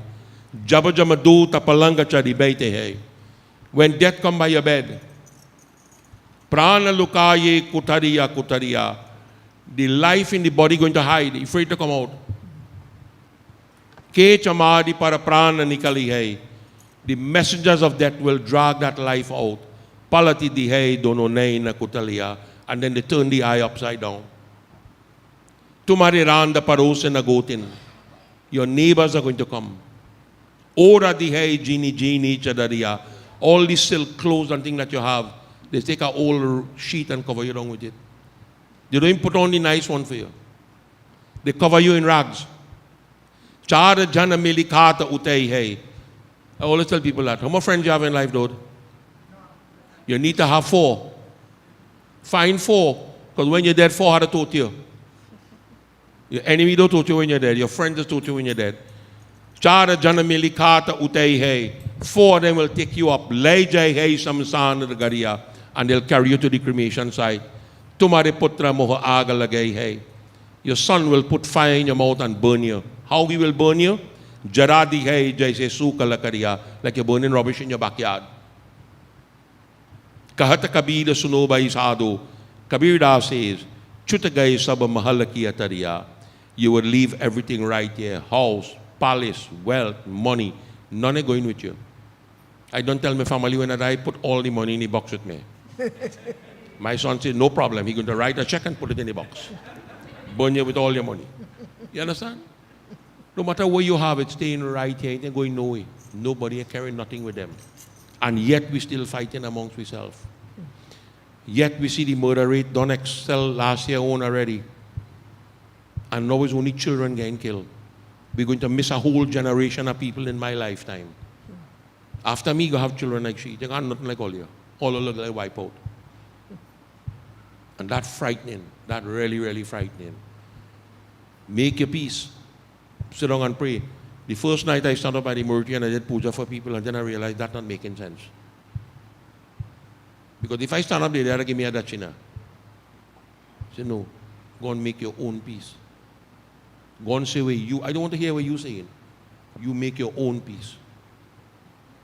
Jabba jamadu tapalanga chadi baite hai. When death come by your bed, prana lukaye kutariya kutariya. The life in the body going to hide, afraid to come out. Ke chamadi para prana nikali hai. The messengers of death will drag that life out. Palati di hai dono nei na kutaliya. And then they turn the eye upside down. Tumhare randa parose na gotin. Your neighbors are going to come. Ora di hai jini jini chadariya. All these silk clothes and things that you have, they take an old sheet and cover you down with it. They don't even put on the nice one for you. They cover you in rags. Chara jana milikata utei hai. I always tell people that. How many friends you have in life, dude? You need to have 4. Find 4. Because when you're dead, 4 had to taught you. Your enemy don't taught you when you're dead. Your friend just taught you when you're dead. Chara jana milikata utei hai. 4 of them will take you up. Lay jai hai samsan gariya. And they'll carry you to the cremation site. Tumhare putra moha aga lagai hai. Your son will put fire in your mouth and burn you. How he will burn you? Jaradi hai jaise suka lakariya. Like you're burning rubbish in your backyard. Kahata Kabir suno bai sadhu. Kabir Das says, Chuta gai sab mahal ki atariya. You will leave everything right here. House, palace, wealth, money. None are going with you. I don't tell my family when I die, put all the money in the box with me. My son said, no problem. He's going to write a check and put it in the box. Burn you with all your money. You understand? No matter where you have it, staying right here, it ain't going nowhere. Nobody carrying nothing with them. And yet we still fighting amongst ourselves. Yet we see the murder rate don't excel last year on already. And now it's only children getting killed. We're going to miss a whole generation of people in my lifetime. After me, you have children like she. They got nothing like all you. All of them like wipe out. And that's frightening. That really, really frightening. Make your peace. Sit down and pray. The first night I stand up by the Murti and I did puja for people, and then I realized that's not making sense. Because if I stand up there, they'll give me a dachina. I say, no, go and make your own peace. Go and say what you, I don't want to hear what you're saying. You make your own peace.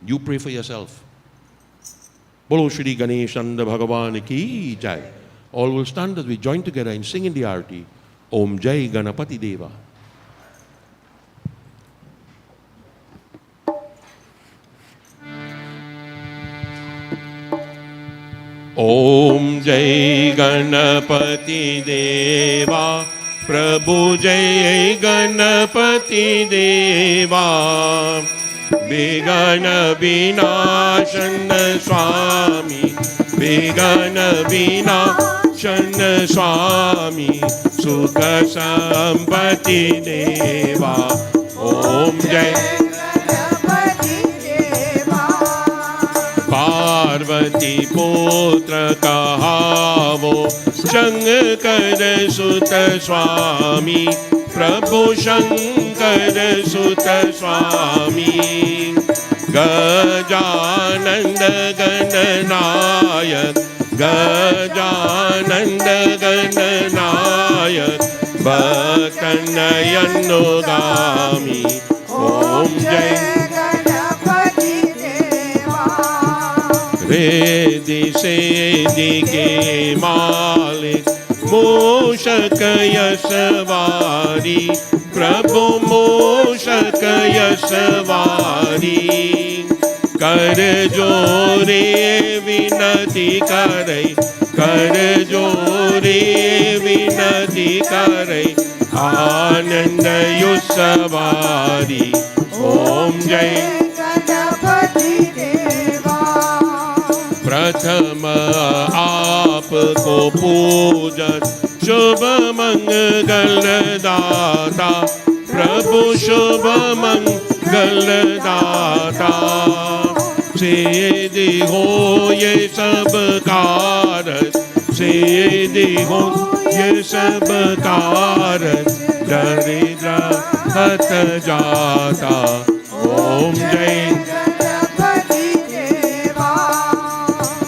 You pray for yourself. Bolo Shri Ganesh and Bhagavan ki jai. All will stand as we join together and sing in the arati. Om Jai Ganapati Deva. Om Jai Ganapati Deva. Prabhu Jai Ganapati Deva. Vigana Vinashana Swami. Vigana Vinashana Swami. Sukha Sampati Deva. Om Jai Parvati Putra Kahavo Shankar Sutta Swami Prabhu Shankar Sutta Swami Gajananda Gananayak Gajananda Gananayak Bhaktanayannogami Om Jai Vedi Sedi Ke Malik Moshak Yasvari Prabhu Moshak Yasvari Kar Jore Vinati Karai Kar Jore Vinati Karai Ananda Yusavari Om Jai प्रथम आपको पूजन शुभ मंगल दाता प्रभु शुभ मंगल दाता सिद्धि हो ये सब कारज सिद्धि हो ये सब कारज दरिद्र हत जाता। ओम जय गणपति देवा।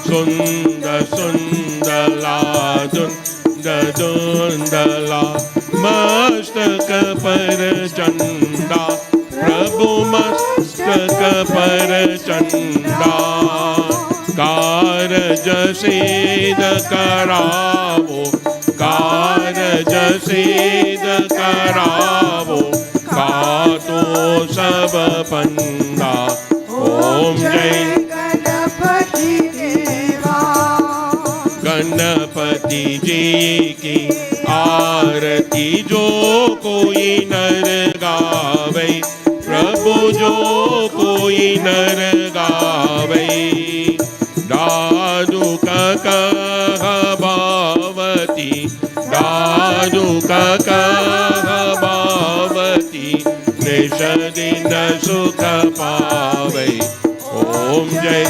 सुंदर सुंदला दुंदला मस्तक पर चंदा प्रभु मस्तक पर चंदा। कारज सिद्ध करावो कारज सिद्ध करावो कातो सब पंदा। ओम जय गणपति देवा। गणपति जी की आरती जो कोई नर गावे प्रभु जो कोई नर गावे। दादू कह बावती दादू कह बावती निश दिन सुख पावे। ओम जय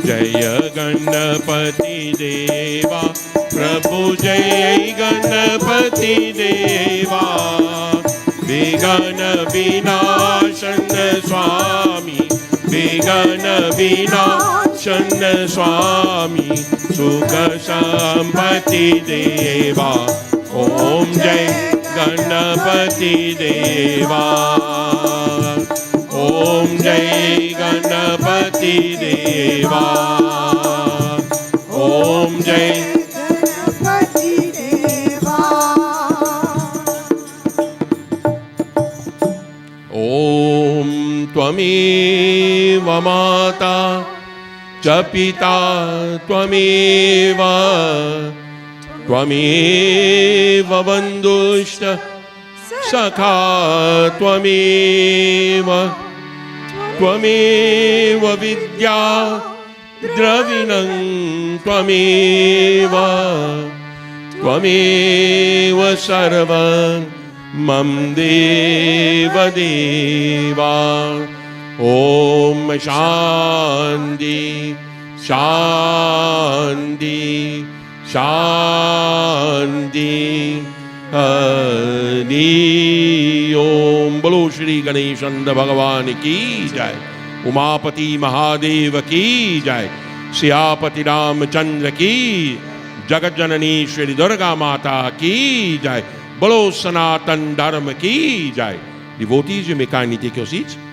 जय गणपति देवा प्रभु जय गणपति देवा। विघ्न विनाशन स्वामी विघ्न विनाशन स्वामी सुख संपत्ति देवा। ओम जय गणपति देवा। ओम जय गणपति देवा। ओम जय गणपति देवा। ओम त्वमेव माता च पिता त्वमेव त्वमेव बन्धुश्च सखा त्वमेव त्वमेव विद्या द्रविणं त्वमेव त्वमेव सर्वं मम देव देवा। ओम शांति शांति शांति हरि ओम। बोलो श्री गणेश भगवान की जय। उमापति महादेव की जय। सियापति रामचंद्र की जगत जननी श्री दुर्गा माता की जय। बोलो सनातन धर्म की जय. Devotees, you may kindly take your seats.